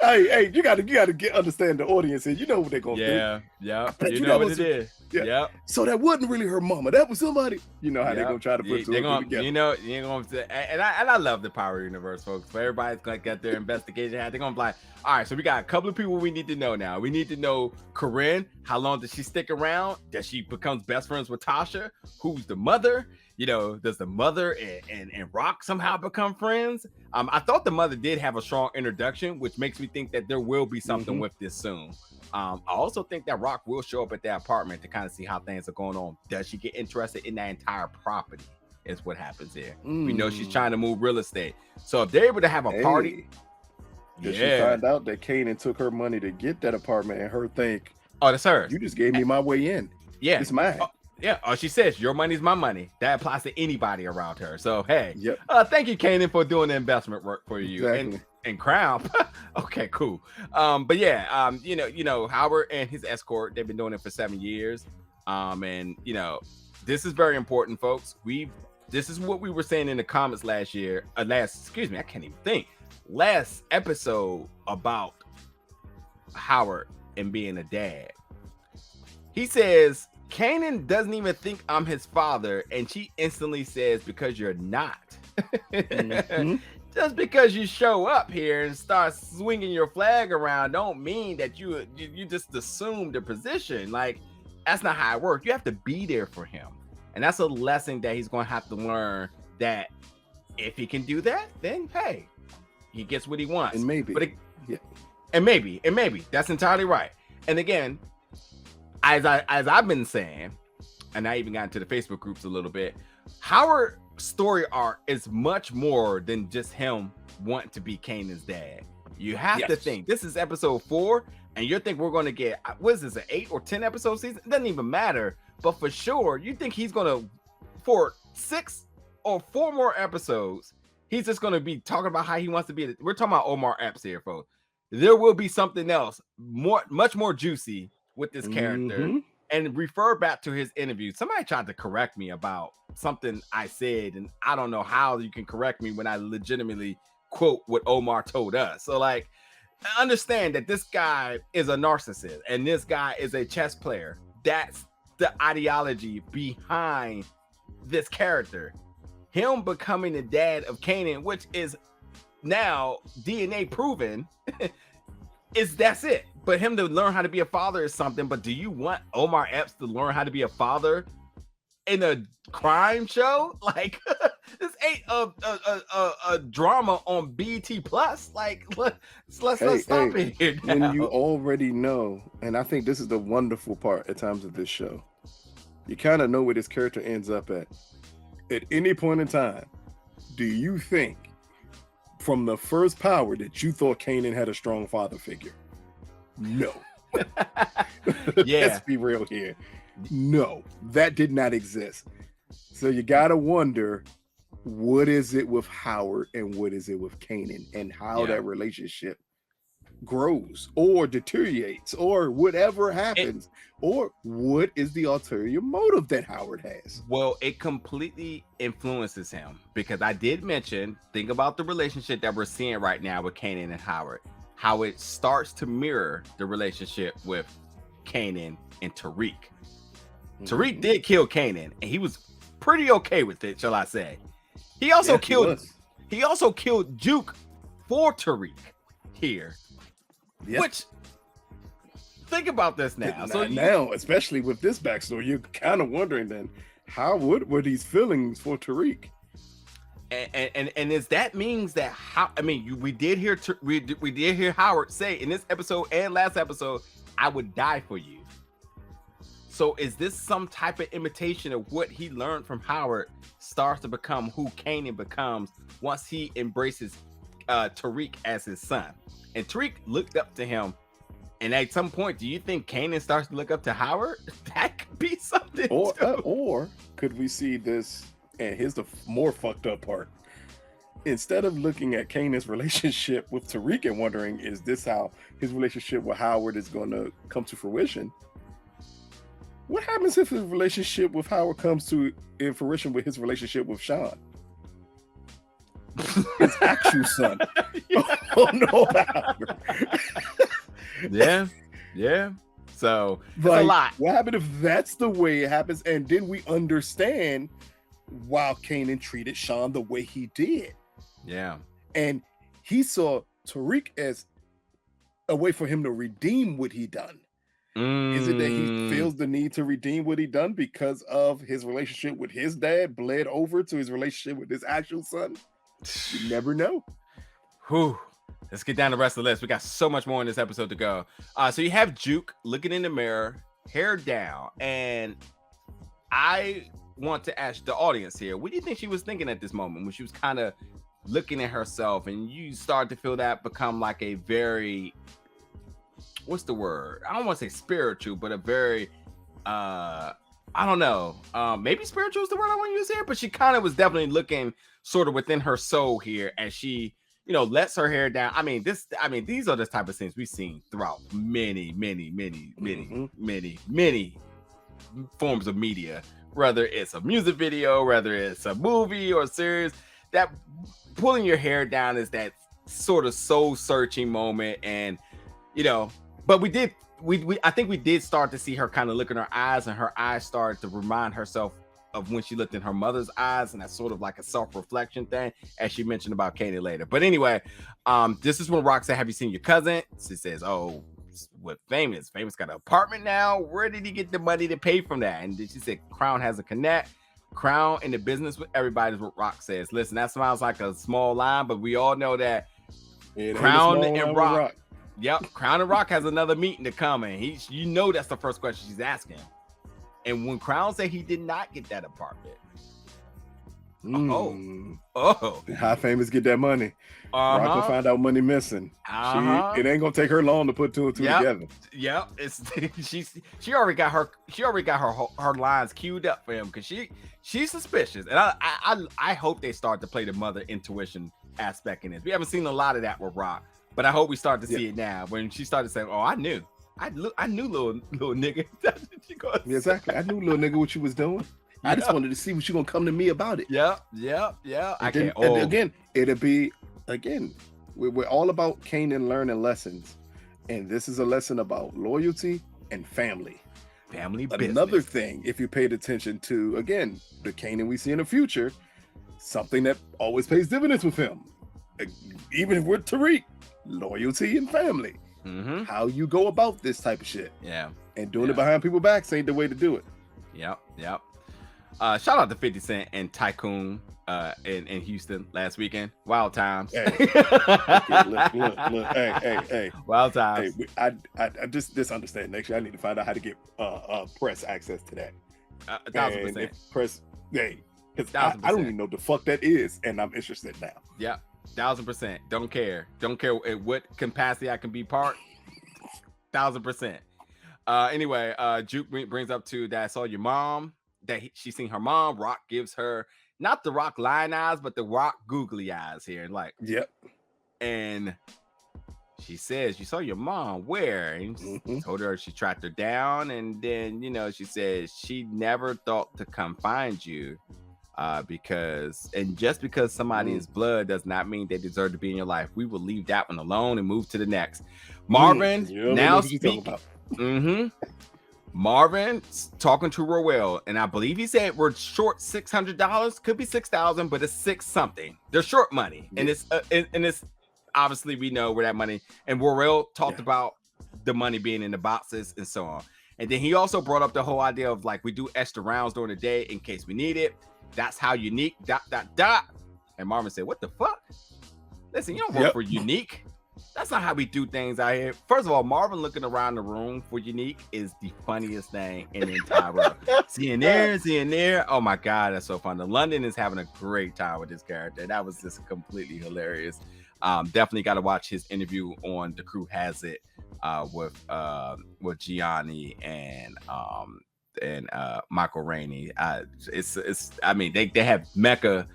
hey, you gotta understand the audience here. You know what they're gonna do. Yeah. You know what it is. Yeah. So that wasn't really her mama. That was somebody. You know how they're gonna try to put two together. You know, you're gonna say, and I love the Power Universe, folks. For everybody's gonna get their investigation hat. They're gonna be like, all right, so we got a couple of people we need to know now. We need to know Corinne. How long does she stick around? Does she becomes best friends with Tasha? Who's the mother? You know, does the mother and Raq somehow become friends? I thought the mother did have a strong introduction, which makes me think that there will be something with this soon. I also think that Raq will show up at that apartment to kind of see how things are going on. Does she get interested in that entire property? Is what happens here. We know she's trying to move real estate. So if they're able to have a party, did she find out that Kanan took her money to get that apartment and her think, oh, that's hers. You just gave me my way in. Yeah, it's mine. Yeah, she says your money's my money. That applies to anybody around her. So hey, thank you, Kanan, for doing the investment work for you. Exactly. And Crown. Okay, cool. But yeah, you know, Howard and his escort, they've been doing it for 7 years. And you know, this is very important, folks. This is what we were saying in the comments last episode about Howard and being a dad. He says Kanan doesn't even think I'm his father, and she instantly says, because you're not. Just because you show up here and start swinging your flag around don't mean that you just assume the position. Like, that's not how it works. You have to be there for him. And that's a lesson that he's going to have to learn, that if he can do that, then hey, he gets what he wants. And maybe. And maybe. That's entirely right. And again, as I've been saying, and I even got into the Facebook groups a little bit, Howard's story arc is much more than just him wanting to be Kanan's dad. You have to think, this is episode 4, and you think we're going to get, what is this, an 8 or 10 episode season? It doesn't even matter. But for sure, you think he's going to, for 6 or 4 more episodes, he's just going to be talking about how he wants to be. We're talking about Omar Epps here, folks. There will be something else, much more juicy with this character, and refer back to his interview. Somebody tried to correct me about something I said, and I don't know how you can correct me when I legitimately quote what Omar told us. So like, understand that this guy is a narcissist and this guy is a chess player. That's the ideology behind this character. Him becoming the dad of Kanan, which is now DNA proven, that's it. But him to learn how to be a father is something. But do you want Omar Epps to learn how to be a father in a crime show? Like, this ain't a drama on BET Plus. Like, let's stop it here now. When you already know, and I think this is the wonderful part at times of this show, you kind of know where this character ends up at. At any point in time, do you think from the first Power that you thought Kanan had a strong father figure? No. Let's be real here. No, that did not exist. So you gotta wonder, what is it with Howard and what is it with Kanan, and how that relationship grows or deteriorates or whatever happens, or what is the ulterior motive that Howard has? Well, it completely influences him, because I did mention, think about the relationship that we're seeing right now with Kanan and Howard, how it starts to mirror the relationship with Kanan and Tariq. Tariq did kill Kanan, and he was pretty okay with it, shall I say. He also killed Juke for Tariq here. Which think about this now. Now, especially with this backstory, you're kind of wondering then, were these feelings for Tariq? And is that means that we did hear Howard say in this episode and last episode, I would die for you. So is this some type of imitation of what he learned from Howard starts to become who Kanan becomes once he embraces Tariq as his son? And Tariq looked up to him. And at some point, do you think Kanan starts to look up to Howard? That could be something. Or could we see this? And here's the more fucked up part. Instead of looking at Kanan's relationship with Tariq and wondering, is this how his relationship with Howard is going to come to fruition? What happens if his relationship with Howard comes to in fruition with his relationship with Sean? His actual son. Oh no, Howard. Yeah. So like, a lot. What happened if that's the way it happens? And then we understand why Kanan treated Sean the way he did. Yeah. And he saw Tariq as a way for him to redeem what he done. Is it that he feels the need to redeem what he done because of his relationship with his dad bled over to his relationship with his actual son? You never know. Whew. Let's get down the rest of the list. We got so much more in this episode to go. So you have Juke looking in the mirror, hair down, and I want to ask the audience here, what do you think she was thinking at this moment when she was kind of looking at herself and you start to feel that become like a very, what's the word? I don't want to say spiritual, but a very, I don't know. Maybe spiritual is the word I want to use here, but she kind of was definitely looking sort of within her soul here as she, lets her hair down. These are the type of things we've seen throughout many forms of media, whether it's a music video, whether it's a movie or a series. That pulling your hair down is that sort of soul searching moment. And, but I think we did start to see her kind of look in her eyes, and her eyes started to remind herself of when she looked in her mother's eyes, and that's sort of like a self-reflection thing, as she mentioned about Kanan later. But anyway, this is when Raq said, have you seen your cousin? She says, oh, what Famous got an apartment now. Where did he get the money to pay from that? And she said Crown has a connect. Crown in the business with everybody is what Raq says. Listen, that sounds like a small line, but we all know that Crown and Raq. Yep, Crown and Raq has another meeting to come, and that's the first question she's asking. And when Crown said he did not get that apartment, how Famous get that money? Raq will find out money missing. It ain't gonna take her long to put two and two together. Yep, she already got her lines queued up for him because she's suspicious, and I hope they start to play the mother intuition aspect in this. We haven't seen a lot of that with Raq, but I hope we start to see it now when she started saying, "Oh, I knew little nigga." Exactly, I knew little nigga what you was doing. I just wanted to see what you gonna come to me about it. Yeah. And again, it'll be we're all about Kanan learning lessons, and this is a lesson about loyalty and family. Business. Another thing, if you paid attention to, again, the Kanan we see in the future, something that always pays dividends with him, even with Tariq, loyalty and family. Mm-hmm. How you go about this type of shit. Yeah. And doing it behind people's backs ain't the way to do it. Yep. Shout out to 50 Cent and Tycoon in Houston last weekend. Wild times. Hey. Look. Hey. Wild times. Hey, I just understand. Next year I need to find out how to get press access to that. 1,000%. Press, because I don't even know what the fuck that is, and I'm interested now. Yeah, 1,000%. Don't care at what capacity I can be part. 1,000%. Anyway, Juke brings up to that I saw your mom. That she's seen her mom. Raq gives her not the Raq lion eyes, but the Raq googly eyes here, and like, yep. And she says, "You saw your mom where?" And told her she tracked her down, and then she says she never thought to come find you, because just because somebody is blood does not mean they deserve to be in your life. We will leave that one alone and move to the next. Marvin now speaking. Marvin talking to Roel, and I believe he said we're short $600. Could be 6,000, but it's 6 something. They're short money, and it's obviously we know where that money. And Roel talked about the money being in the boxes and so on. And then he also brought up the whole idea of like we do extra rounds during the day in case we need it. That's how Unique ... And Marvin said, "What the fuck? Listen, you don't work for Unique. That's not how we do things out here." First of all, Marvin looking around the room for Unique is the funniest thing in the entire world. Seeing there. Oh my God, that's so fun. The London is having a great time with this character. That was just completely hilarious. Definitely got to watch his interview on The Crew Has It with Gianni and Michael Rainey. It's I mean they have Mecca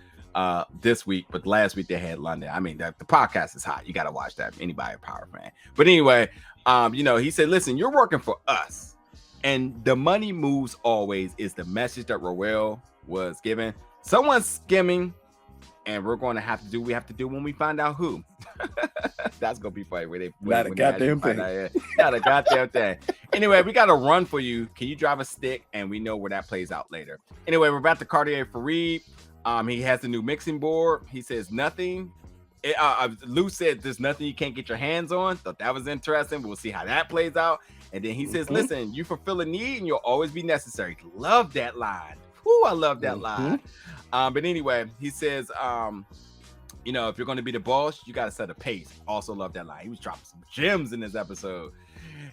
this week, but last week they had London. I mean the podcast is hot. You got to watch that. Anybody a Power fan. But anyway, he said, "Listen, you're working for us, and the money moves always." Is the message that Roel was given. Someone's skimming. And we're going to have to do what we have to do when we find out who. That's going to be funny. Not a goddamn thing. Not a goddamn thing. Anyway, we got a run for you. Can you drive a stick? And we know where that plays out later. Anyway, we're back to Cartier Fareed. He has the new mixing board. He says nothing. Lou said there's nothing you can't get your hands on. Thought that was interesting. We'll see how that plays out. And then he says, "Listen, you fulfill a need and you'll always be necessary." Love that line. Whoo, I love that line. But anyway, he says, if you're going to be the boss, you got to set a pace. Also love that line. He was dropping some gems in this episode.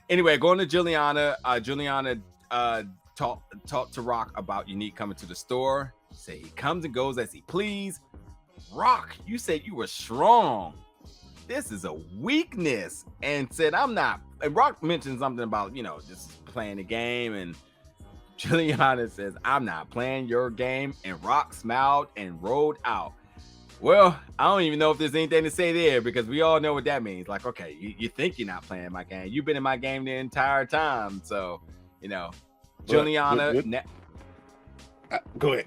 Anyway, going to Juliana. Juliana talked to Raq about Unique coming to the store. Say he comes and goes as he please. Raq, you said you were strong. This is a weakness. And said, "I'm not." And Raq mentioned something about, just playing the game. And Juliana says, "I'm not playing your game," and Raq smiled and rolled out. Well, I don't even know if there's anything to say there because we all know what that means. Like, okay, you think you're not playing my game. You've been in my game the entire time. So, Juliana. Go ahead.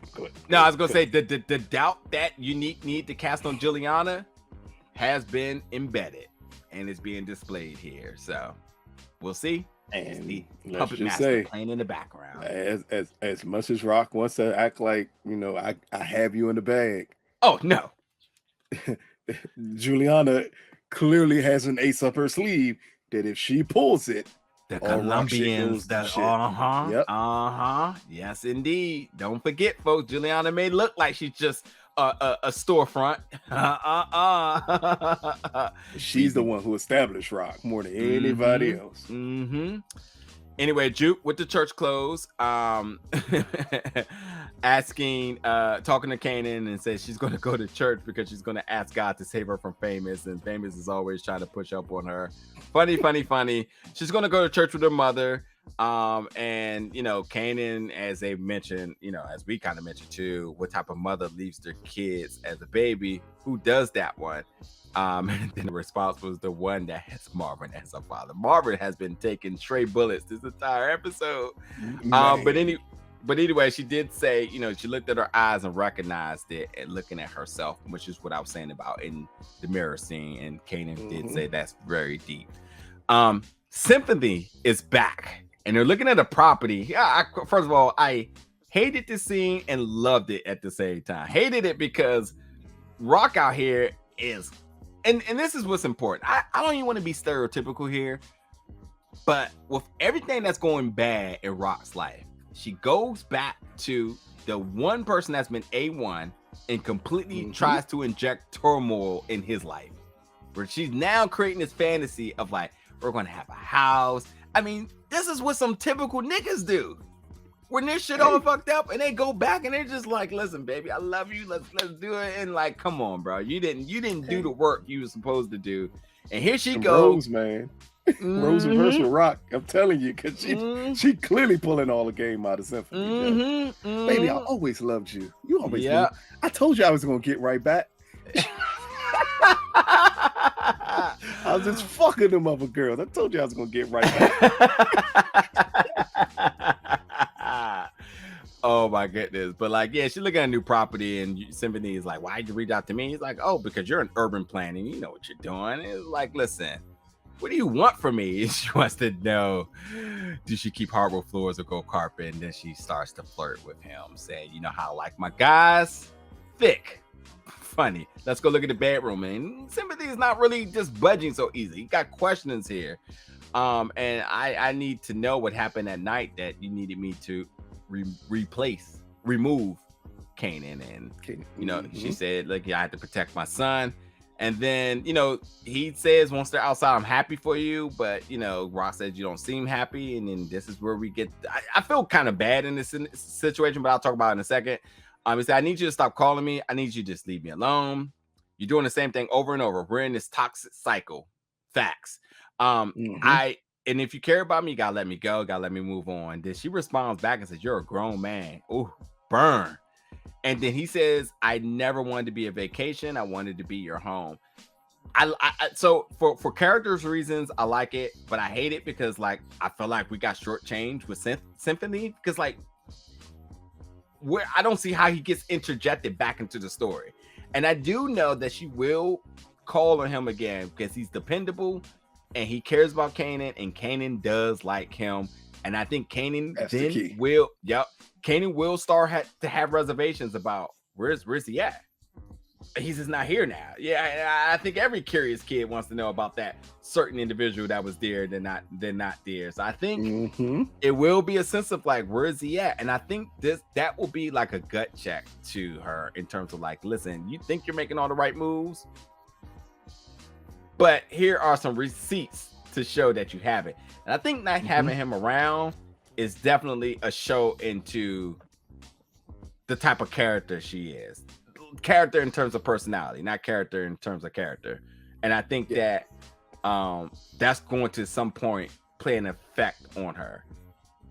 No, I was going to say the doubt that Unique need to cast on Juliana has been embedded and is being displayed here. So we'll see. And the let's puppet just master say, playing in the background. As much as Raq wants to act like, I have you in the bag. Oh no. Juliana clearly has an ace up her sleeve that if she pulls it, the Colombians, Yep. Yes, indeed. Don't forget, folks, Juliana may look like she's just a storefront. She's the one who established Raq more than anybody else. Anyway, Juke with the church clothes, talking to Kanan and says she's going to go to church because she's going to ask God to save her from Famous, and Famous is always trying to push up on her. Funny. She's going to go to church with her mother. And Kanan, as they mentioned, as we kind of mentioned too, what type of mother leaves their kids as a baby? Who does that one? And then the response was the one that has Marvin as a father. Marvin has been taking stray bullets this entire episode. But anyway, she did say, she looked at her eyes and recognized it and looking at herself, which is what I was saying about in the mirror scene. And Kanan did say that's very deep. Sympathy is back and they're looking at a property. First of all, I hated this scene and loved it at the same time. Hated it because Raq out here is, and this is what's important. I don't even want to be stereotypical here, but with everything that's going bad in Raq's life, she goes back to the one person that's been A1 and completely tries to inject turmoil in his life, where she's now creating this fantasy of like, we're going to have a house. I mean, this is what some typical niggas do when their shit all fucked up and they go back and they're just like, "Listen, baby, I love you. Let's do it." And like, come on, bro. You didn't do the work you were supposed to do. And here she goes. Rose, man. Rose reverse with Raq. I'm telling you, because she clearly pulling all the game out of Symphony. Baby, I always loved you. You always knew. I told you I was going to get right back. I was just fucking them other girls. I told you I was going to get right back. Oh my goodness. But like, yeah, she's looking at a new property and Symphony is like, "Why'd you reach out to me?" He's like, "Oh, because you're an urban planning. You know what you're doing." It's like, "Listen, what do you want from me?" She wants to know, do she keep hardwood floors or gold carpet? And then she starts to flirt with him, saying, "You know how I like my guys? Thick." Funny. Let's go look at the bedroom. And Sympathy is not really just budging so easy. He got questions here. And I need to know what happened that night that you needed me to remove Kanan. And you know, she said, "Look, yeah, I had to protect my son." And then, you know, he says once they're outside, "I'm happy for you," but you know, Raq says you don't seem happy. And then this is where we get. I feel kind of bad in this situation, but I'll talk about it in a second. He said, "I need you to stop calling me. I need you to just leave me alone. You're doing the same thing over and over. We're in this toxic cycle." Facts. And if you care about me, you gotta let me go. Gotta let me move on. Then she responds back and says, "You're a grown man." Ooh, burn. And then he says, "I never wanted to be a vacation. I wanted to be your home." So for characters reasons, I like it, but I hate it because like I feel like we got shortchanged with Symphony because like I don't see how he gets interjected back into the story. And I do know that she will call on him again because he's dependable and he cares about Kanan, and Kanan does like him. And I think Kanan Kanan will start to have reservations about where's he at. He's just not here now. Yeah, I think every curious kid wants to know about that certain individual that was there, they're not there. So I think it will be a sense of like, where is he at? And I think that will be like a gut check to her in terms of like, listen, you think you're making all the right moves, but here are some receipts to show that you haven't. And I think not having him around is definitely a show into the type of character she is. Character in terms of personality, not character in terms of character. And I think that that's going to some point play an effect on her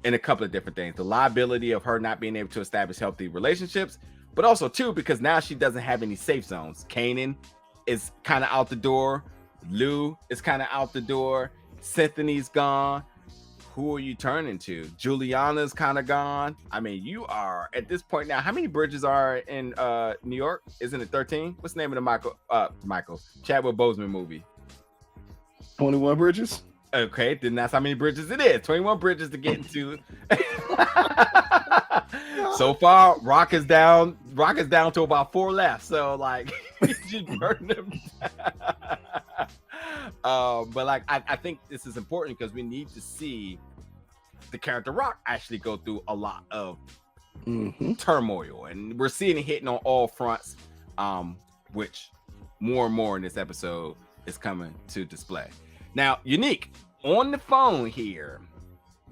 in a couple of different things. The liability of her not being able to establish healthy relationships, but also too, because now she doesn't have any safe zones. Kanan is kind of out the door. Lou is kind of out the door. Symphony's gone. Who are you turning to? Juliana's kind of gone. I mean, you are at this point now. How many bridges are in New York? Isn't it 13? What's the name of the Chadwick Boseman movie? 21 bridges. Okay, then that's how many bridges it is. 21 bridges to get into. So far, Raq is down. Raq is down to about 4 left. So like, just burn them down. But like, I think this is important because we need to see the character Raq actually go through a lot of turmoil, and we're seeing it hitting on all fronts, which more and more in this episode is coming to display. Now, Uniqu on the phone here.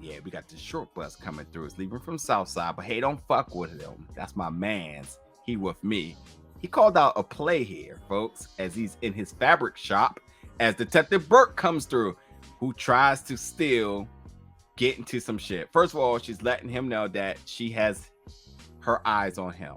Yeah, we got the short bus coming through. It's leaving from Southside, but hey, don't fuck with him. That's my man's. He with me. He called out a play here, folks, as he's in his fabric shop, as Detective Burke comes through, who tries to still get into some shit. First of all, she's letting him know that she has her eyes on him,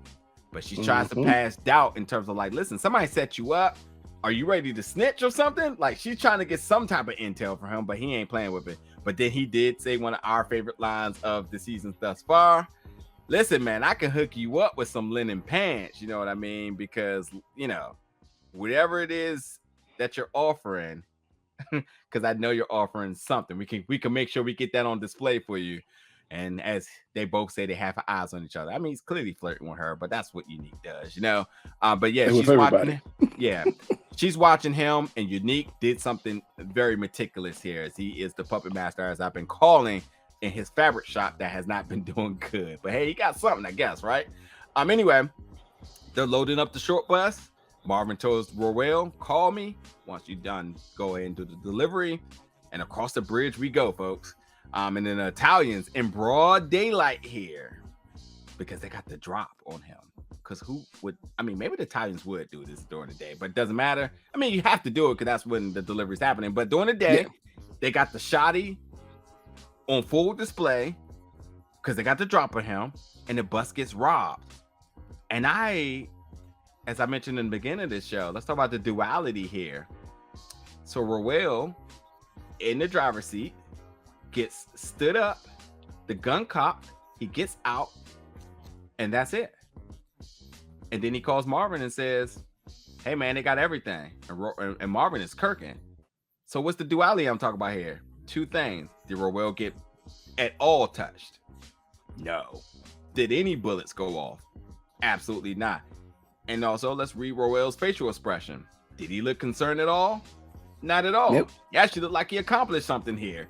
but she tries to pass doubt in terms of like, listen, somebody set you up. Are you ready to snitch or something? Like, she's trying to get some type of intel from him, but he ain't playing with it. But then he did say one of our favorite lines of the season thus far. Listen, man, I can hook you up with some linen pants. You know what I mean? Because, you know, whatever it is that you're offering, because I know you're offering something. We can make sure we get that on display for you. And as they both say, they have eyes on each other. I mean, he's clearly flirting with her, but that's what Uniqu does, you know. But yeah, she's watching. Yeah, she's watching him, and Uniqu did something very meticulous here, as he is the puppet master, as I've been calling, in his fabric shop that has not been doing good. But hey, he got something, I guess, right? Anyway, they're loading up the short bus. Marvin tells Roel, call me once you're done. Go ahead and do the delivery. And across the bridge we go, folks. And then the Italians in broad daylight here, because they got the drop on him. Because who would, I mean, maybe the Italians would do this during the day, but it doesn't matter. I mean, you have to do it because that's when the delivery is happening. But during the day, they got the shoddy on full display because they got the drop on him, and the bus gets robbed. And as I mentioned in the beginning of this show, let's talk about the duality here. So Roel in the driver's seat gets stood up, the gun cocked, he gets out, and that's it. And then he calls Marvin and says, hey man, they got everything. And Marvin is kirking. So what's the duality I'm talking about here? 2 things. Did Roel get at all touched? No. Did any bullets go off? Absolutely not. And also, let's read Roel's facial expression. Did he look concerned at all? Not at all. Yep. He actually looked like he accomplished something here.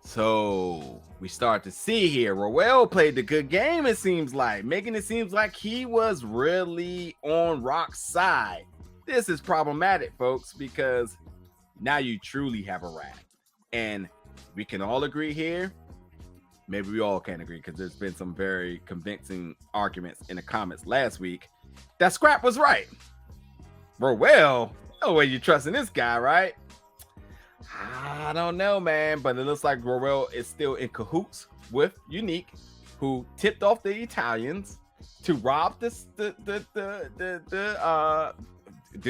So we start to see here, Roel played the good game, it seems like, making it seem like he was really on Raq's side. This is problematic, folks, because now you truly have a Raq. And we can all agree here. Maybe we all can't agree because there's been some very convincing arguments in the comments last week that Scrap was right. Roel, no way you trusting this guy, right? I don't know, man, but it looks like Roel is still in cahoots with Uniqu, who tipped off the Italians to rob do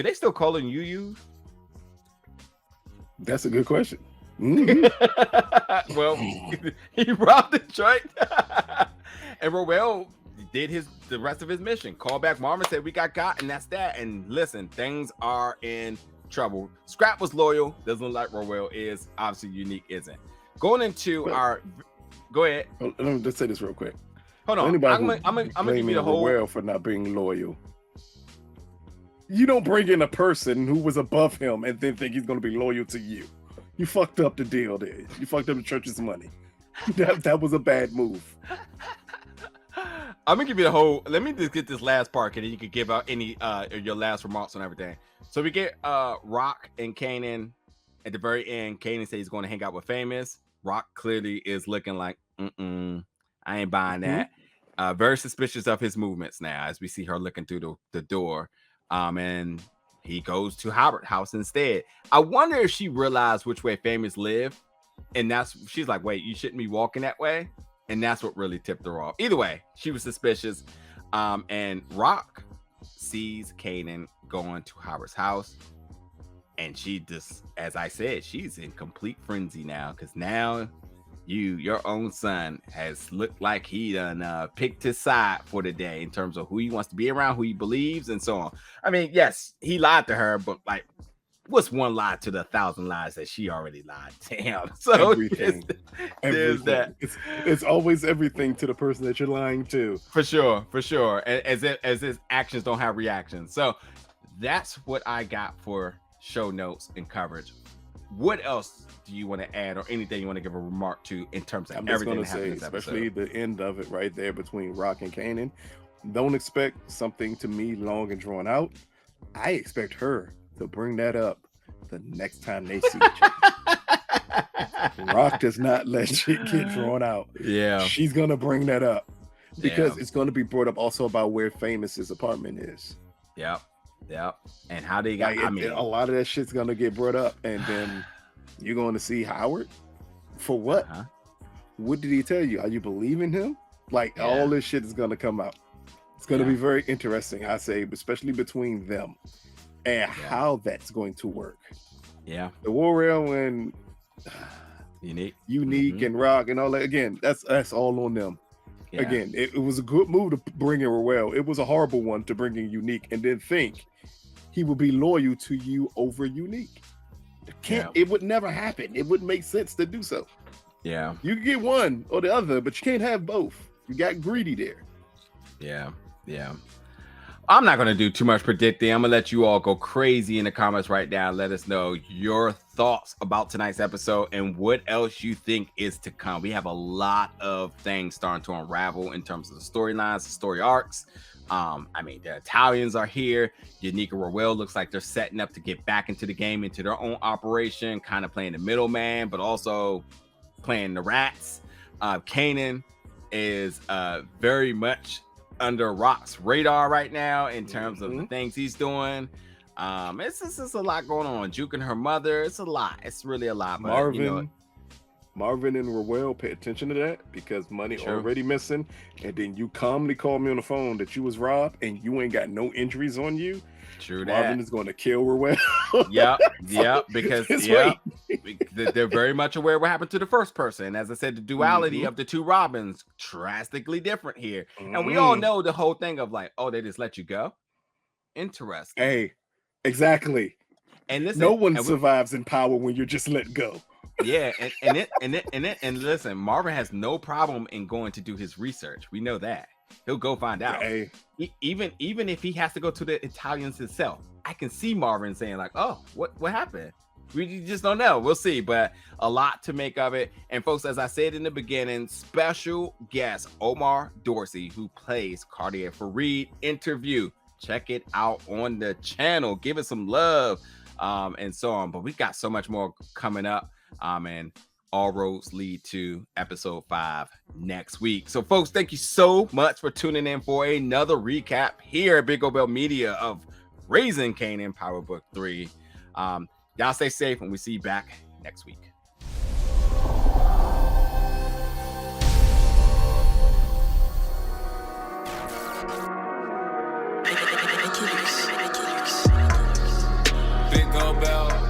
they still call him UU? That's a good question. Mm-hmm. Well, he robbed the joint, and Roel did the rest of his mission. Called back Marvin, said we got, and that's that. And listen, things are in trouble. Scrap was loyal. Doesn't look like Roel is. Obviously, Uniqu isn't. Going into go ahead. Let me just say this real quick. Hold on. I'm gonna give you the whole Roel for not being loyal. You don't bring in a person who was above him and then think he's going to be loyal to you. You fucked up the deal there. You fucked up the church's money. That was a bad move. I'm gonna give you the whole. Let me just get this last part, and then you can give out any your last remarks on everything. So we get Raq and Kanan at the very end. Kanan says he's going to hang out with Famous. Raq clearly is looking like, I ain't buying that. Very suspicious of his movements now, as we see her looking through the door. And he goes to Howard's house instead. I wonder if she realized which way Famous lived, and she's like, wait, you shouldn't be walking that way. And that's what really tipped her off. Either way, she was suspicious. And Raq sees Kanan going to Howard's house. And she just, as I said, she's in complete frenzy now. Because now your own son has looked like he done picked his side for the day in terms of who he wants to be around, who he believes, and so on. I mean, yes, he lied to her, but like, what's one lie to the 1,000 lies that she already lied to him? So everything. There's that. It's always everything to the person that you're lying to. For sure. As his actions don't have reactions. So that's what I got for show notes and coverage. What else do you want to add, or anything you want to give a remark to in terms of everything that happened in this episode? Especially the end of it right there between Raq and Kanan. Don't expect something to me long and drawn out. I expect her to bring that up the next time they see each other. Raq does not let shit get drawn out. Yeah. She's going to bring that up because it's going to be brought up also about where Famous's apartment is. Yep. And how they got, a lot of that shit's going to get brought up, and then you're going to see Howard for what? What did he tell you? Are you believing him? Like, all this shit is going to come out. It's going to be very interesting, I say, especially between them and how that's going to work. Yeah. The Warrior and Uniqu and Raq and all that, again, that's all on them. Yeah. Again, it was a good move to bring in Roel. It was a horrible one to bring in Uniqu and then think he would be loyal to you over Uniqu. It would never happen. It wouldn't make sense to do so. Yeah. You can get one or the other, but you can't have both. You got greedy there. Yeah. I'm not going to do too much predicting. I'm going to let you all go crazy in the comments right now. Let us know your thoughts about tonight's episode and what else you think is to come. We have a lot of things starting to unravel in terms of the storylines, the story arcs. The Italians are here. Uniqu and Roel looks like they're setting up to get back into the game, into their own operation, kind of playing the middleman, but also playing the rats. Kanan is very much under Raq's radar right now in terms of the things he's doing. It's a lot going on. Juking her mother. It's a lot. It's really a lot. But, Marvin and Roel, pay attention to that because money already missing. And then you calmly call me on the phone that you was robbed and you ain't got no injuries on you. Marvin is going to kill Roel. Yep. Because they're very much aware of what happened to the first person. As I said, the duality of the two Robins drastically different here. And we all know the whole thing of like, oh, they just let you go. Interesting. Hey, exactly. And listen, no one survives in power when you're just let go. Yeah, and listen, Marvin has no problem in going to do his research. We know that. He'll go find out. Hey. Even if he has to go to the Italians himself, I can see Marvin saying like, "Oh, what happened? We just don't know. We'll see, but a lot to make of it. And folks, as I said in the beginning, special guest Omar Dorsey, who plays Cartier Fareed, interview. Check it out on the channel. Give it some love, and so on. But we got so much more coming up, and all roads lead to episode 5 next week. So, folks, thank you so much for tuning in for another recap here at Big O Bell Media of Raising Kanan Power Book 3. Y'all stay safe, and we see you back next week. Big O Bell.